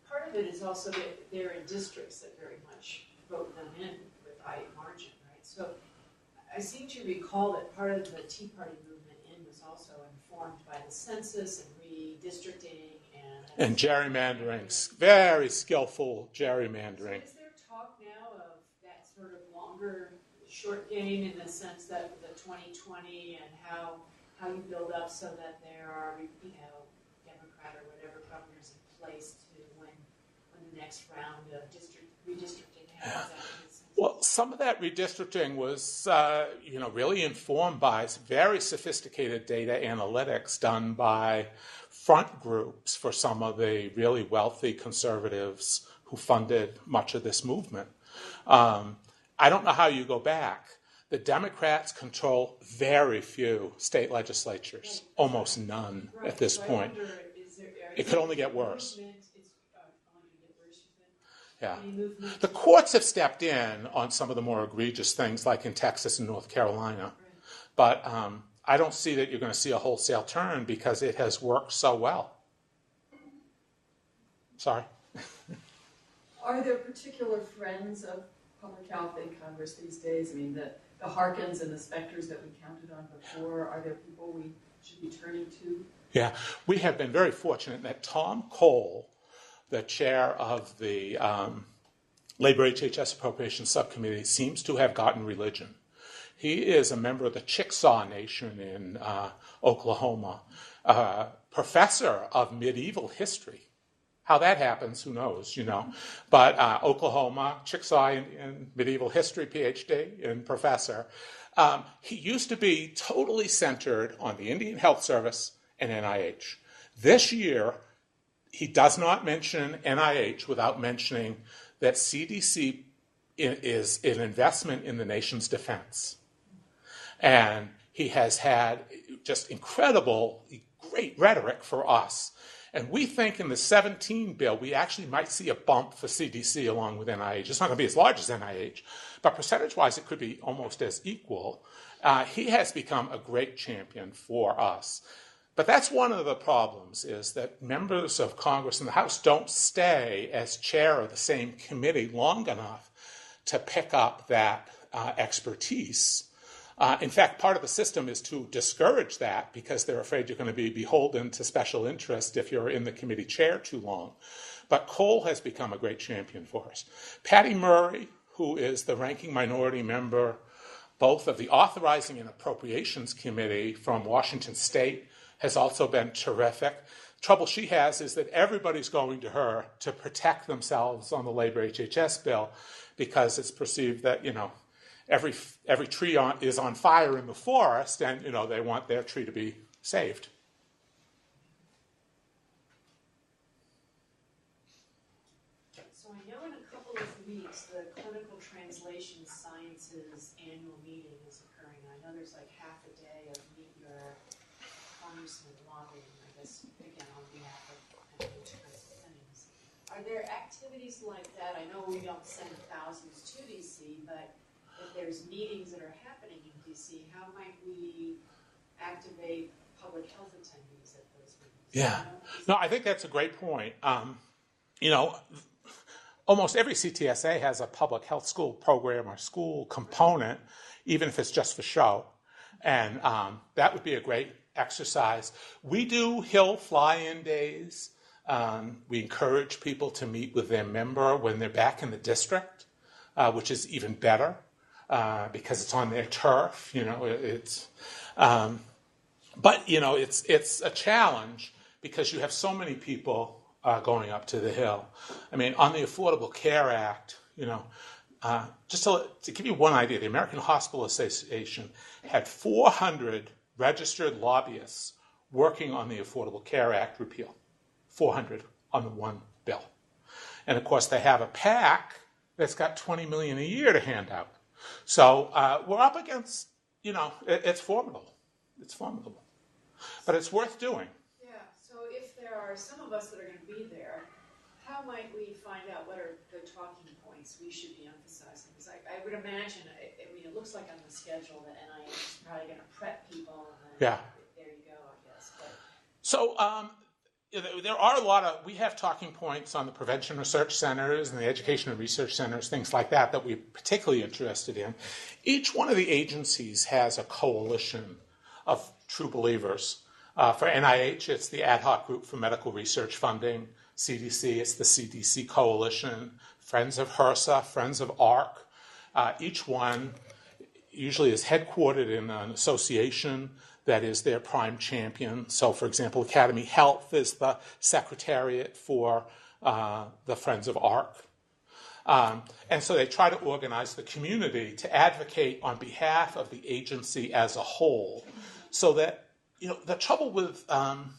part of it is also that they're in districts that very much vote them in with high margin, right? So I seem to recall that part of the Tea Party movement was also informed by the census and redistricting and gerrymandering, very skillful gerrymandering. So is there talk now of that sort of longer, short game in the sense that the 2020 and how you build up so that there are, Democrat or whatever governors in place to when the next round of redistricting happens? Well, some of that redistricting was, really informed by very sophisticated data analytics done by front groups for some of the really wealthy conservatives who funded much of this movement. I don't know how you go back. The Democrats control very few state legislatures, almost none at this point. It could only get worse. Yeah. The courts have stepped in on some of the more egregious things, like in Texas and North Carolina. But I don't see that you're going to see a wholesale turn because it has worked so well. Sorry. Are there particular friends of public health in Congress these days? The Harkins and the Specters that we counted on before, are there people we should be turning to? Yeah, we have been very fortunate that Tom Cole, the chair of the Labor HHS Appropriations Subcommittee, seems to have gotten religion. He is a member of the Chickasaw Nation in Oklahoma, professor of medieval history. How that happens, who knows, But Oklahoma, Chickasaw in medieval history, PhD, and professor. He used to be totally centered on the Indian Health Service and NIH. This year, he does not mention NIH without mentioning that CDC is an investment in the nation's defense. And he has had just incredible, great rhetoric for us. And we think in the 17 bill, we actually might see a bump for CDC along with NIH. It's not going to be as large as NIH, but percentage-wise, it could be almost as equal. He has become a great champion for us. But that's one of the problems, is that members of Congress and the House don't stay as chair of the same committee long enough to pick up that expertise. In fact, part of the system is to discourage that because they're afraid you're going to be beholden to special interest if you're in the committee chair too long. But Cole has become a great champion for us. Patty Murray, who is the ranking minority member both of the Authorizing and Appropriations Committee from Washington State, has also been terrific. Trouble she has is that everybody's going to her to protect themselves on the labor HHS bill because it's perceived that, every tree is on fire in the forest, and they want their tree to be saved. So I know in a couple of weeks the Clinical Translation Sciences annual meeting is occurring. I know there's like half a day of meet your congressman lobbying, I guess, again, on behalf of things. Are there activities like that? I know we don't send thousands to DC, but if there's meetings that are happening in DC, how might we activate public health attendees at those meetings? Yeah. No, I think that's a great point. Almost every CTSA has a public health school program or school component, even if it's just for show. And that would be a great exercise. We do Hill fly-in days. We encourage people to meet with their member when they're back in the district, which is even better because it's on their turf. But it's a challenge because you have so many people going up to the Hill. I mean, on the Affordable Care Act, just to give you one idea, the American Hospital Association had 400 registered lobbyists working on the Affordable Care Act repeal. 400 on the one bill. And of course, they have a PAC that's got $20 million a year to hand out. So we're up against, it's formidable. It's formidable. But it's worth doing. Yeah, so if there are some of us that are going to be there, how might we find out what are the talking points we should be emphasizing? Because I would imagine, it looks like on the schedule that NIH is probably going to prep people. And then there you go, I guess. But. So there are we have talking points on the prevention research centers and the education and research centers, things like that we're particularly interested in. Each one of the agencies has a coalition of true believers. For NIH, it's the Ad Hoc Group for Medical Research Funding. CDC, it's the CDC Coalition. Friends of HRSA, Friends of ARC. Each one usually is headquartered in an association that is their prime champion. So, for example, Academy Health is the secretariat for the Friends of ARC. And so they try to organize the community to advocate on behalf of the agency as a whole. So that, the trouble with some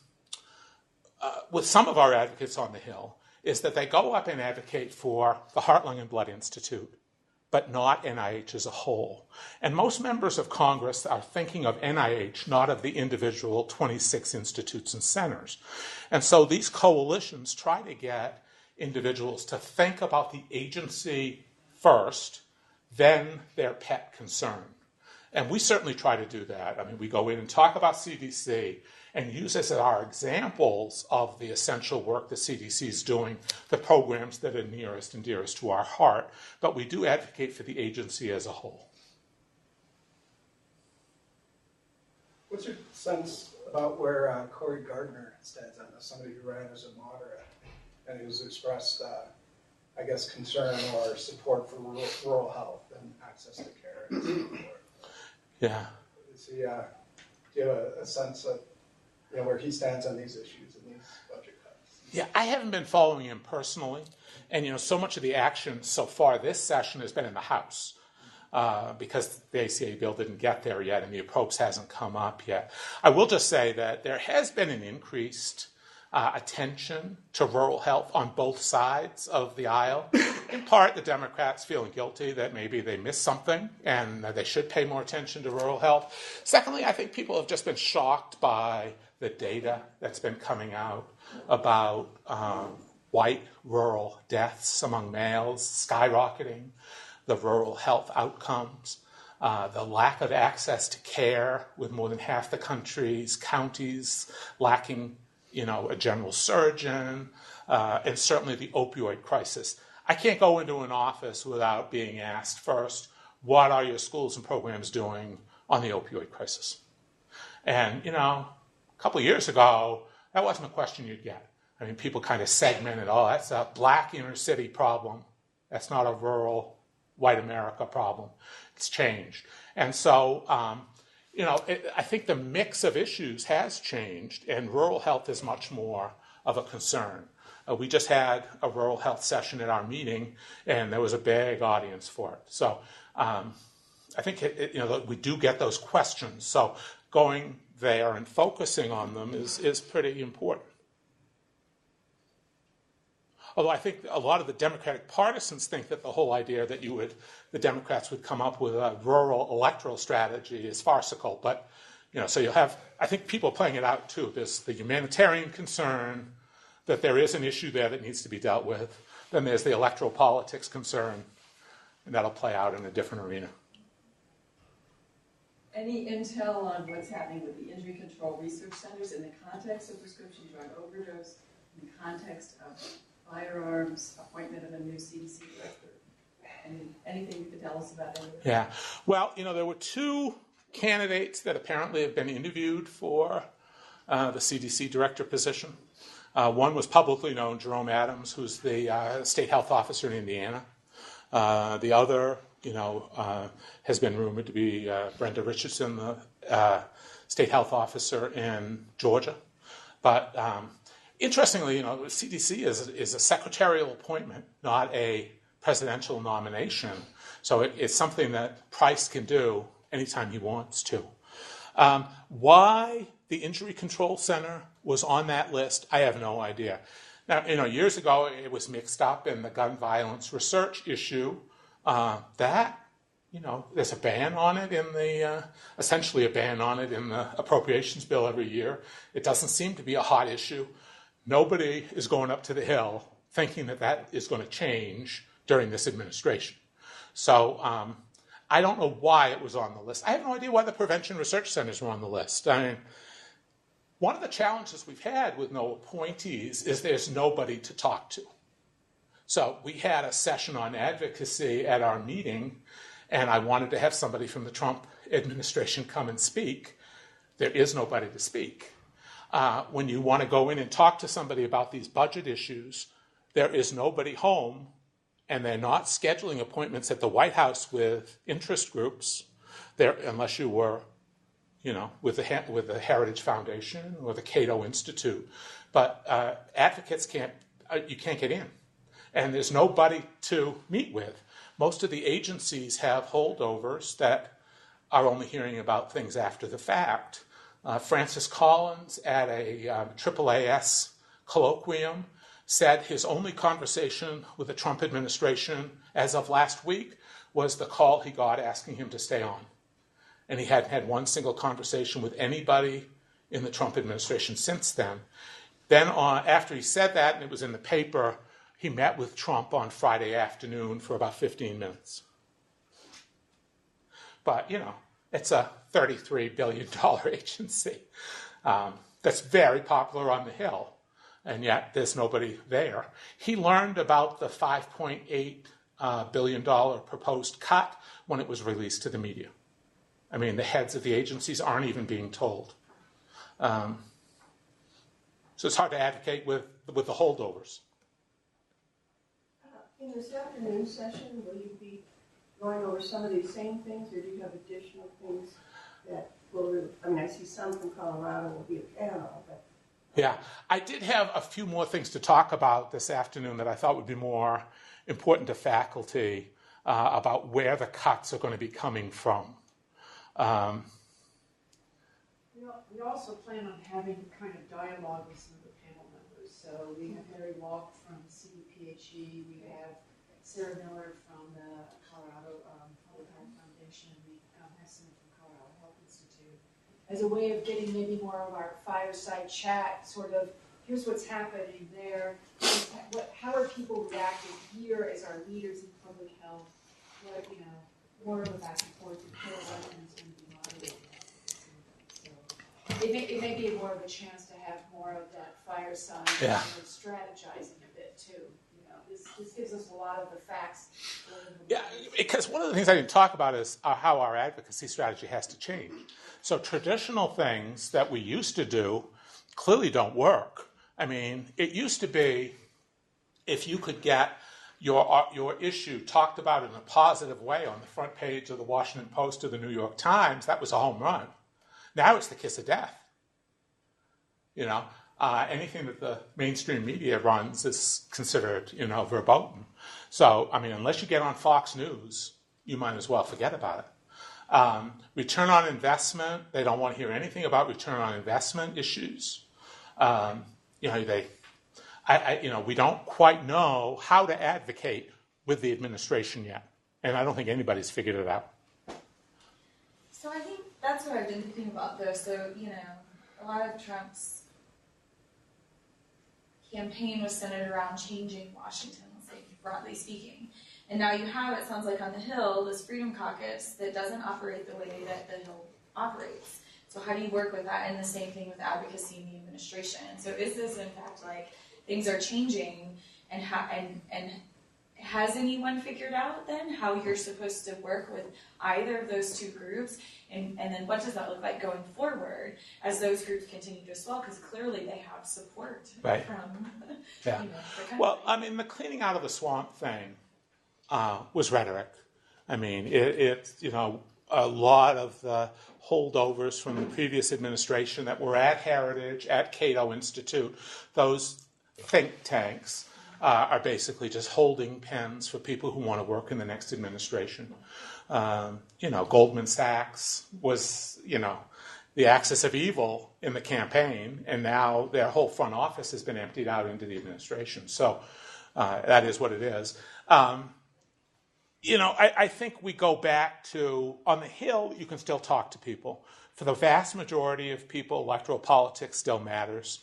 of our advocates on the Hill is that they go up and advocate for the Heart, Lung, and Blood Institute, but not NIH as a whole. And most members of Congress are thinking of NIH, not of the individual 26 institutes and centers. And so these coalitions try to get individuals to think about the agency first, then their pet concern. And we certainly try to do that. I mean, we go in and talk about CDC and use as our examples of the essential work the CDC is doing, the programs that are nearest and dearest to our heart. But we do advocate for the agency as a whole. What's your sense about where Cory Gardner stands on this? Somebody who ran as a moderate and who's expressed, concern or support for rural health and access to care and so forth. Yeah. Do you have a sense of where he stands on these issues and these budget cuts? Yeah, I haven't been following him personally. And, so much of the action so far this session has been in the House because the ACA bill didn't get there yet and the approach hasn't come up yet. I will just say that there has been an increased attention to rural health on both sides of the aisle. In part, the Democrats feeling guilty that maybe they missed something and that they should pay more attention to rural health. Secondly, I think people have just been shocked by the data that's been coming out about white rural deaths among males skyrocketing, the rural health outcomes, the lack of access to care with more than half the country's counties lacking a general surgeon, and certainly the opioid crisis. I can't go into an office without being asked first, what are your schools and programs doing on the opioid crisis? And, a couple of years ago, that wasn't a question you'd get. I mean, people kind of segmented, that's a black inner city problem. That's not a rural white America problem. It's changed. And so, I think the mix of issues has changed, and rural health is much more of a concern. We just had a rural health session at our meeting, and there was a big audience for it. So, I think we do get those questions. So going there and focusing on them is pretty important. Although I think a lot of the Democratic partisans think that the whole idea that the Democrats would come up with a rural electoral strategy is farcical. But, so you'll have, I think, people playing it out too. There's the humanitarian concern that there is an issue there that needs to be dealt with. Then there's the electoral politics concern, and that'll play out in a different arena. Any intel on what's happening with the injury control research centers in the context of prescription drug overdose, in the context of firearms, appointment of a new CDC director? Anything you could tell us about any of that? Yeah. Well, there were two candidates that apparently have been interviewed for the CDC director position. One was publicly known, Jerome Adams, who's the state health officer in Indiana. The other, has been rumored to be Brenda Richardson, the state health officer in Georgia. But interestingly, CDC is a secretarial appointment, not a presidential nomination. So it's something that Price can do anytime he wants to. Why the Injury Control Center was on that list, I have no idea. Now, years ago, it was mixed up in the gun violence research issue. There's a ban on it essentially a ban on it in the appropriations bill every year. It doesn't seem to be a hot issue. Nobody is going up to the Hill thinking that is going to change during this administration. So I don't know why it was on the list. I have no idea why the prevention research centers were on the list. I mean, one of the challenges we've had with no appointees is there's nobody to talk to. So we had a session on advocacy at our meeting, and I wanted to have somebody from the Trump administration come and speak. There is nobody to speak. When you want to go in and talk to somebody about these budget issues, there is nobody home, and they're not scheduling appointments at the White House with interest groups, unless you were, with the Heritage Foundation or the Cato Institute. But advocates can't get in, and there's nobody to meet with. Most of the agencies have holdovers that are only hearing about things after the fact. Francis Collins at a AAAS colloquium said his only conversation with the Trump administration as of last week was the call he got asking him to stay on. And he hadn't had one single conversation with anybody in the Trump administration since then. Then after he said that, and it was in the paper, he met with Trump on Friday afternoon for about 15 minutes. But, it's a $33 billion agency that's very popular on the Hill, and yet there's nobody there. He learned about the $5.8 billion proposed cut when it was released to the media. I mean, the heads of the agencies aren't even being told. So it's hard to advocate with the holdovers. In this afternoon session, will you be going over some of these same things, or do you have additional things that will, I see some from Colorado will be a panel, but... Yeah, I did have a few more things to talk about this afternoon that I thought would be more important to faculty about where the cuts are going to be coming from. We also plan on having kind of dialogue with some of the panel members. So we have Mary Walk from CDPHE, we have Sarah Miller from the Colorado Public Health Foundation, we have someone from Colorado Health Institute, as a way of getting maybe more of our fireside chat, sort of, here's what's happening there, how are people reacting here as our leaders in public health, what, more of a back and forth, and Carol Levin's going to be moderating. So it may be more of a chance to have more of that fireside, yeah. And strategizing a bit too. This gives us a lot of the facts. Yeah, because one of the things I didn't talk about is how our advocacy strategy has to change. So traditional things that we used to do clearly don't work. I mean, it used to be if you could get your issue talked about in a positive way on the front page of the Washington Post or the New York Times, that was a home run. Now it's the kiss of death. Anything that the mainstream media runs is considered, verboten. So, I mean, unless you get on Fox News, you might as well forget about it. Return on investment, they don't want to hear anything about return on investment issues. We don't quite know how to advocate with the administration yet. And I don't think anybody's figured it out. So I think that's what I've been thinking about, though. So, a lot of Trump's campaign was centered around changing Washington, let's say, broadly speaking. And now you have, it sounds like on the Hill, this Freedom Caucus that doesn't operate the way that the Hill operates. So how do you work with that? And the same thing with advocacy in the administration. So is this, in fact, like things are changing, and has anyone figured out then how you're supposed to work with either of those two groups? And then what does that look like going forward as those groups continue to swell? Because clearly they have support from the country. Well, the cleaning out of the swamp thing was rhetoric. It's a lot of the holdovers from the previous administration that were at Heritage, at Cato Institute, those think tanks are basically just holding pens for people who want to work in the next administration. Goldman Sachs was, the axis of evil in the campaign, and now their whole front office has been emptied out into the administration. So that is what it is. I think we go back to, on the Hill, you can still talk to people. For the vast majority of people, electoral politics still matters.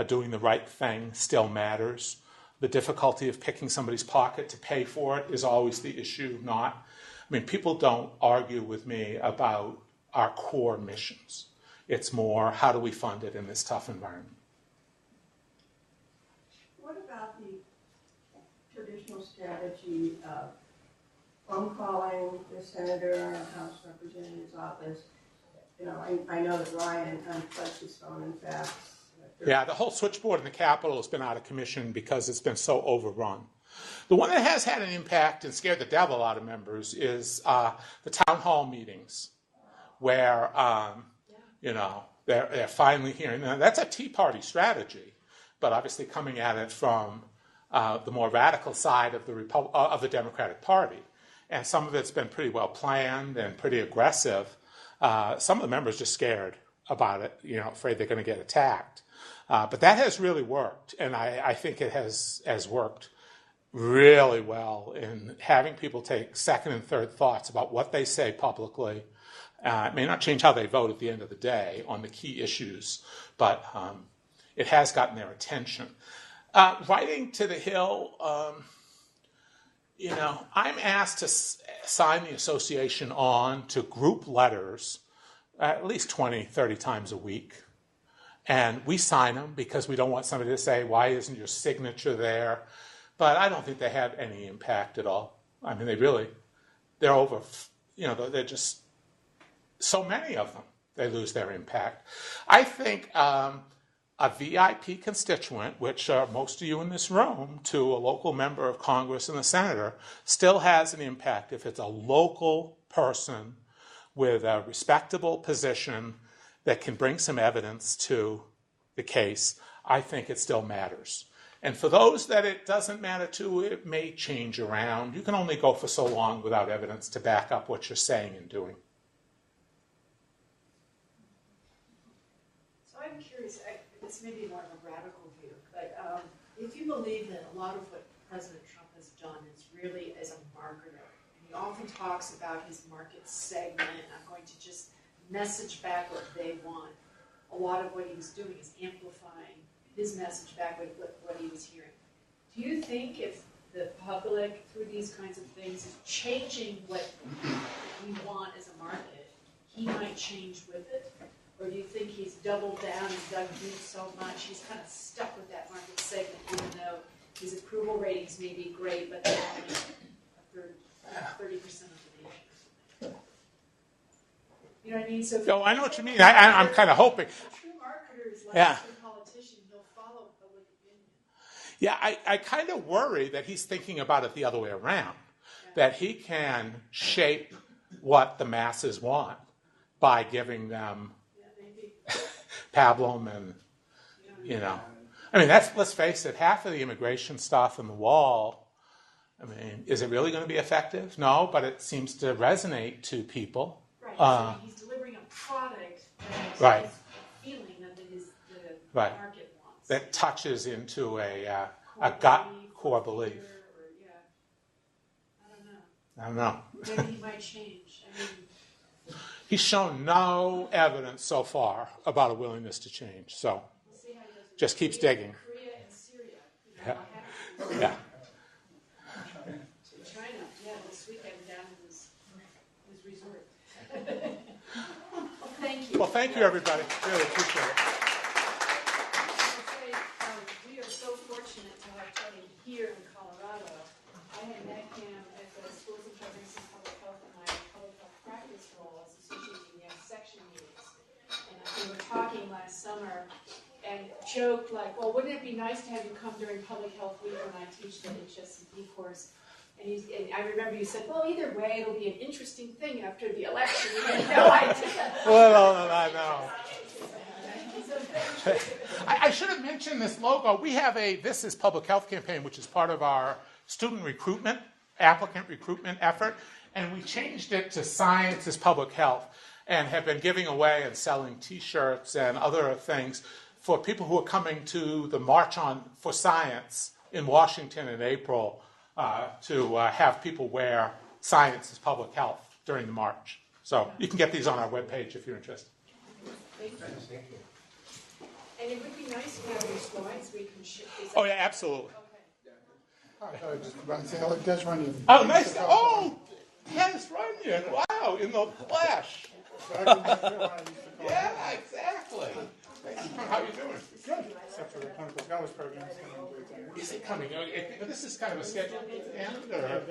Doing the right thing still matters. The difficulty of picking somebody's pocket to pay for it is always the issue, not. People don't argue with me about our core missions. It's more, how do we fund it in this tough environment? What about the traditional strategy of phone calling the senator or House Representative's office? I know that Ryan unplugged his phone and fax. Yeah, the whole switchboard in the Capitol has been out of commission because it's been so overrun. The one that has had an impact and scared the devil out of members is the town hall meetings, where they're finally hearing. Now, that's a Tea Party strategy, but obviously coming at it from the more radical side of the Democratic Party, and some of it's been pretty well planned and pretty aggressive. Some of the members just scared about it, afraid they're going to get attacked. But that has really worked, and I think it has worked really well in having people take second and third thoughts about what they say publicly. It may not change how they vote at the end of the day on the key issues, but it has gotten their attention. Writing to the Hill, I'm asked to sign the association on to group letters at least 20, 30 times a week. And we sign them because we don't want somebody to say, why isn't your signature there? But I don't think they have any impact at all. They're over, they're just so many of them, they lose their impact. I think a VIP constituent, which are most of you in this room, to a local member of Congress and the senator, still has an impact if it's a local person with a respectable position that can bring some evidence to the case. I think it still matters. And for those that it doesn't matter to, it may change around. You can only go for so long without evidence to back up what you're saying and doing. So I'm curious, this may be more of a radical view, but if you believe that a lot of what President Trump has done is really as a marketer, and he often talks about his market segment, I'm going to just message back what they want. A lot of what he was doing is amplifying his message back with what he was hearing. Do you think if the public, through these kinds of things, is changing what we want as a market, he might change with it? Or do you think he's doubled down and dug deep so much, he's kind of stuck with that market segment, even though his approval ratings may be great, but they're only 30% of the nation? You know what I mean? So I know what you mean. I'm kind of hoping. A true marketer is like Yeah. a true politician. He'll follow public opinion. Yeah, I kind of worry that he's thinking about it the other way around, that he can shape what the masses want by giving them pablum and, let's face it, half of the immigration stuff in the wall, is it really going to be effective? No, but it seems to resonate to people. Right. He's delivering a product that Right. is a feeling that the Right. market wants. that touches into a Core gut belief, core fear, belief. or, yeah. I don't know. Maybe he might change. I mean, He's shown no evidence so far about a willingness to change. So we'll see how he does with just keeps Korea, digging. Korea and Syria. You know, Yeah. what happens Yeah. in China. Yeah, this weekend down in his resort. Well, thank you. Well, thank you, everybody. Really appreciate it. I'll say, we are so fortunate to have Tony here in Colorado. I had met him at the Schools of Governance and Public Health in my public health practice role as associate dean of section meetings. And we were talking last summer and joked like, well, wouldn't it be nice to have you come during Public Health Week when I teach the HSCP course? And I remember you said, well, either way, it'll be an interesting thing after the election. We had no idea. Well, I know. I should have mentioned this logo. We have a This is Public Health campaign, which is part of our student recruitment, applicant recruitment effort. And we changed it to Science is Public Health and have been giving away and selling T-shirts and other things for people who are coming to the March for Science in Washington in April to have people wear Science is Public Health during the march. So you can get these on our webpage if you're interested. Thank you. And it would be nice to have your slides we can ship these. Oh, yeah, absolutely. Okay. Just run, say, oh, it does run you. Oh, nice. Oh, Dennis Runyon. Wow, in the flesh. Yeah, exactly. How are you doing? Good. Except for the clinical scholars program. Is it coming? This is kind of a scheduled end? They're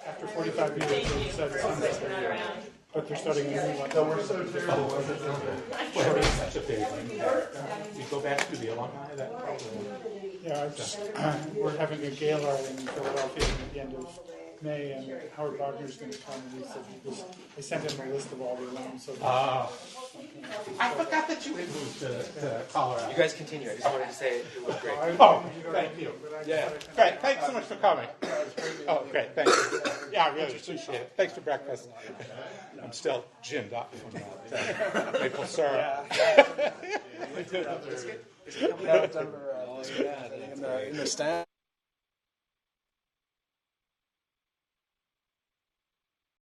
after 45 years, they've said it's unnecessary. But they're starting a new one. Well, it's such a big one. You go back to the alumni of that program. Yeah, we're having a gala in Philadelphia at the end of May, and Howard Wagner's going to come, and he said they sent him a list of all the alums. So I forgot that you had moved to Colorado. You guys continue. I just wanted to say it was great. Oh, thank you. Yeah. Great. Thanks so much for coming. Oh, great. Thank you. Yeah, I really appreciate it. Thanks for breakfast. I'm still ginned up from that maple syrup. In the stand.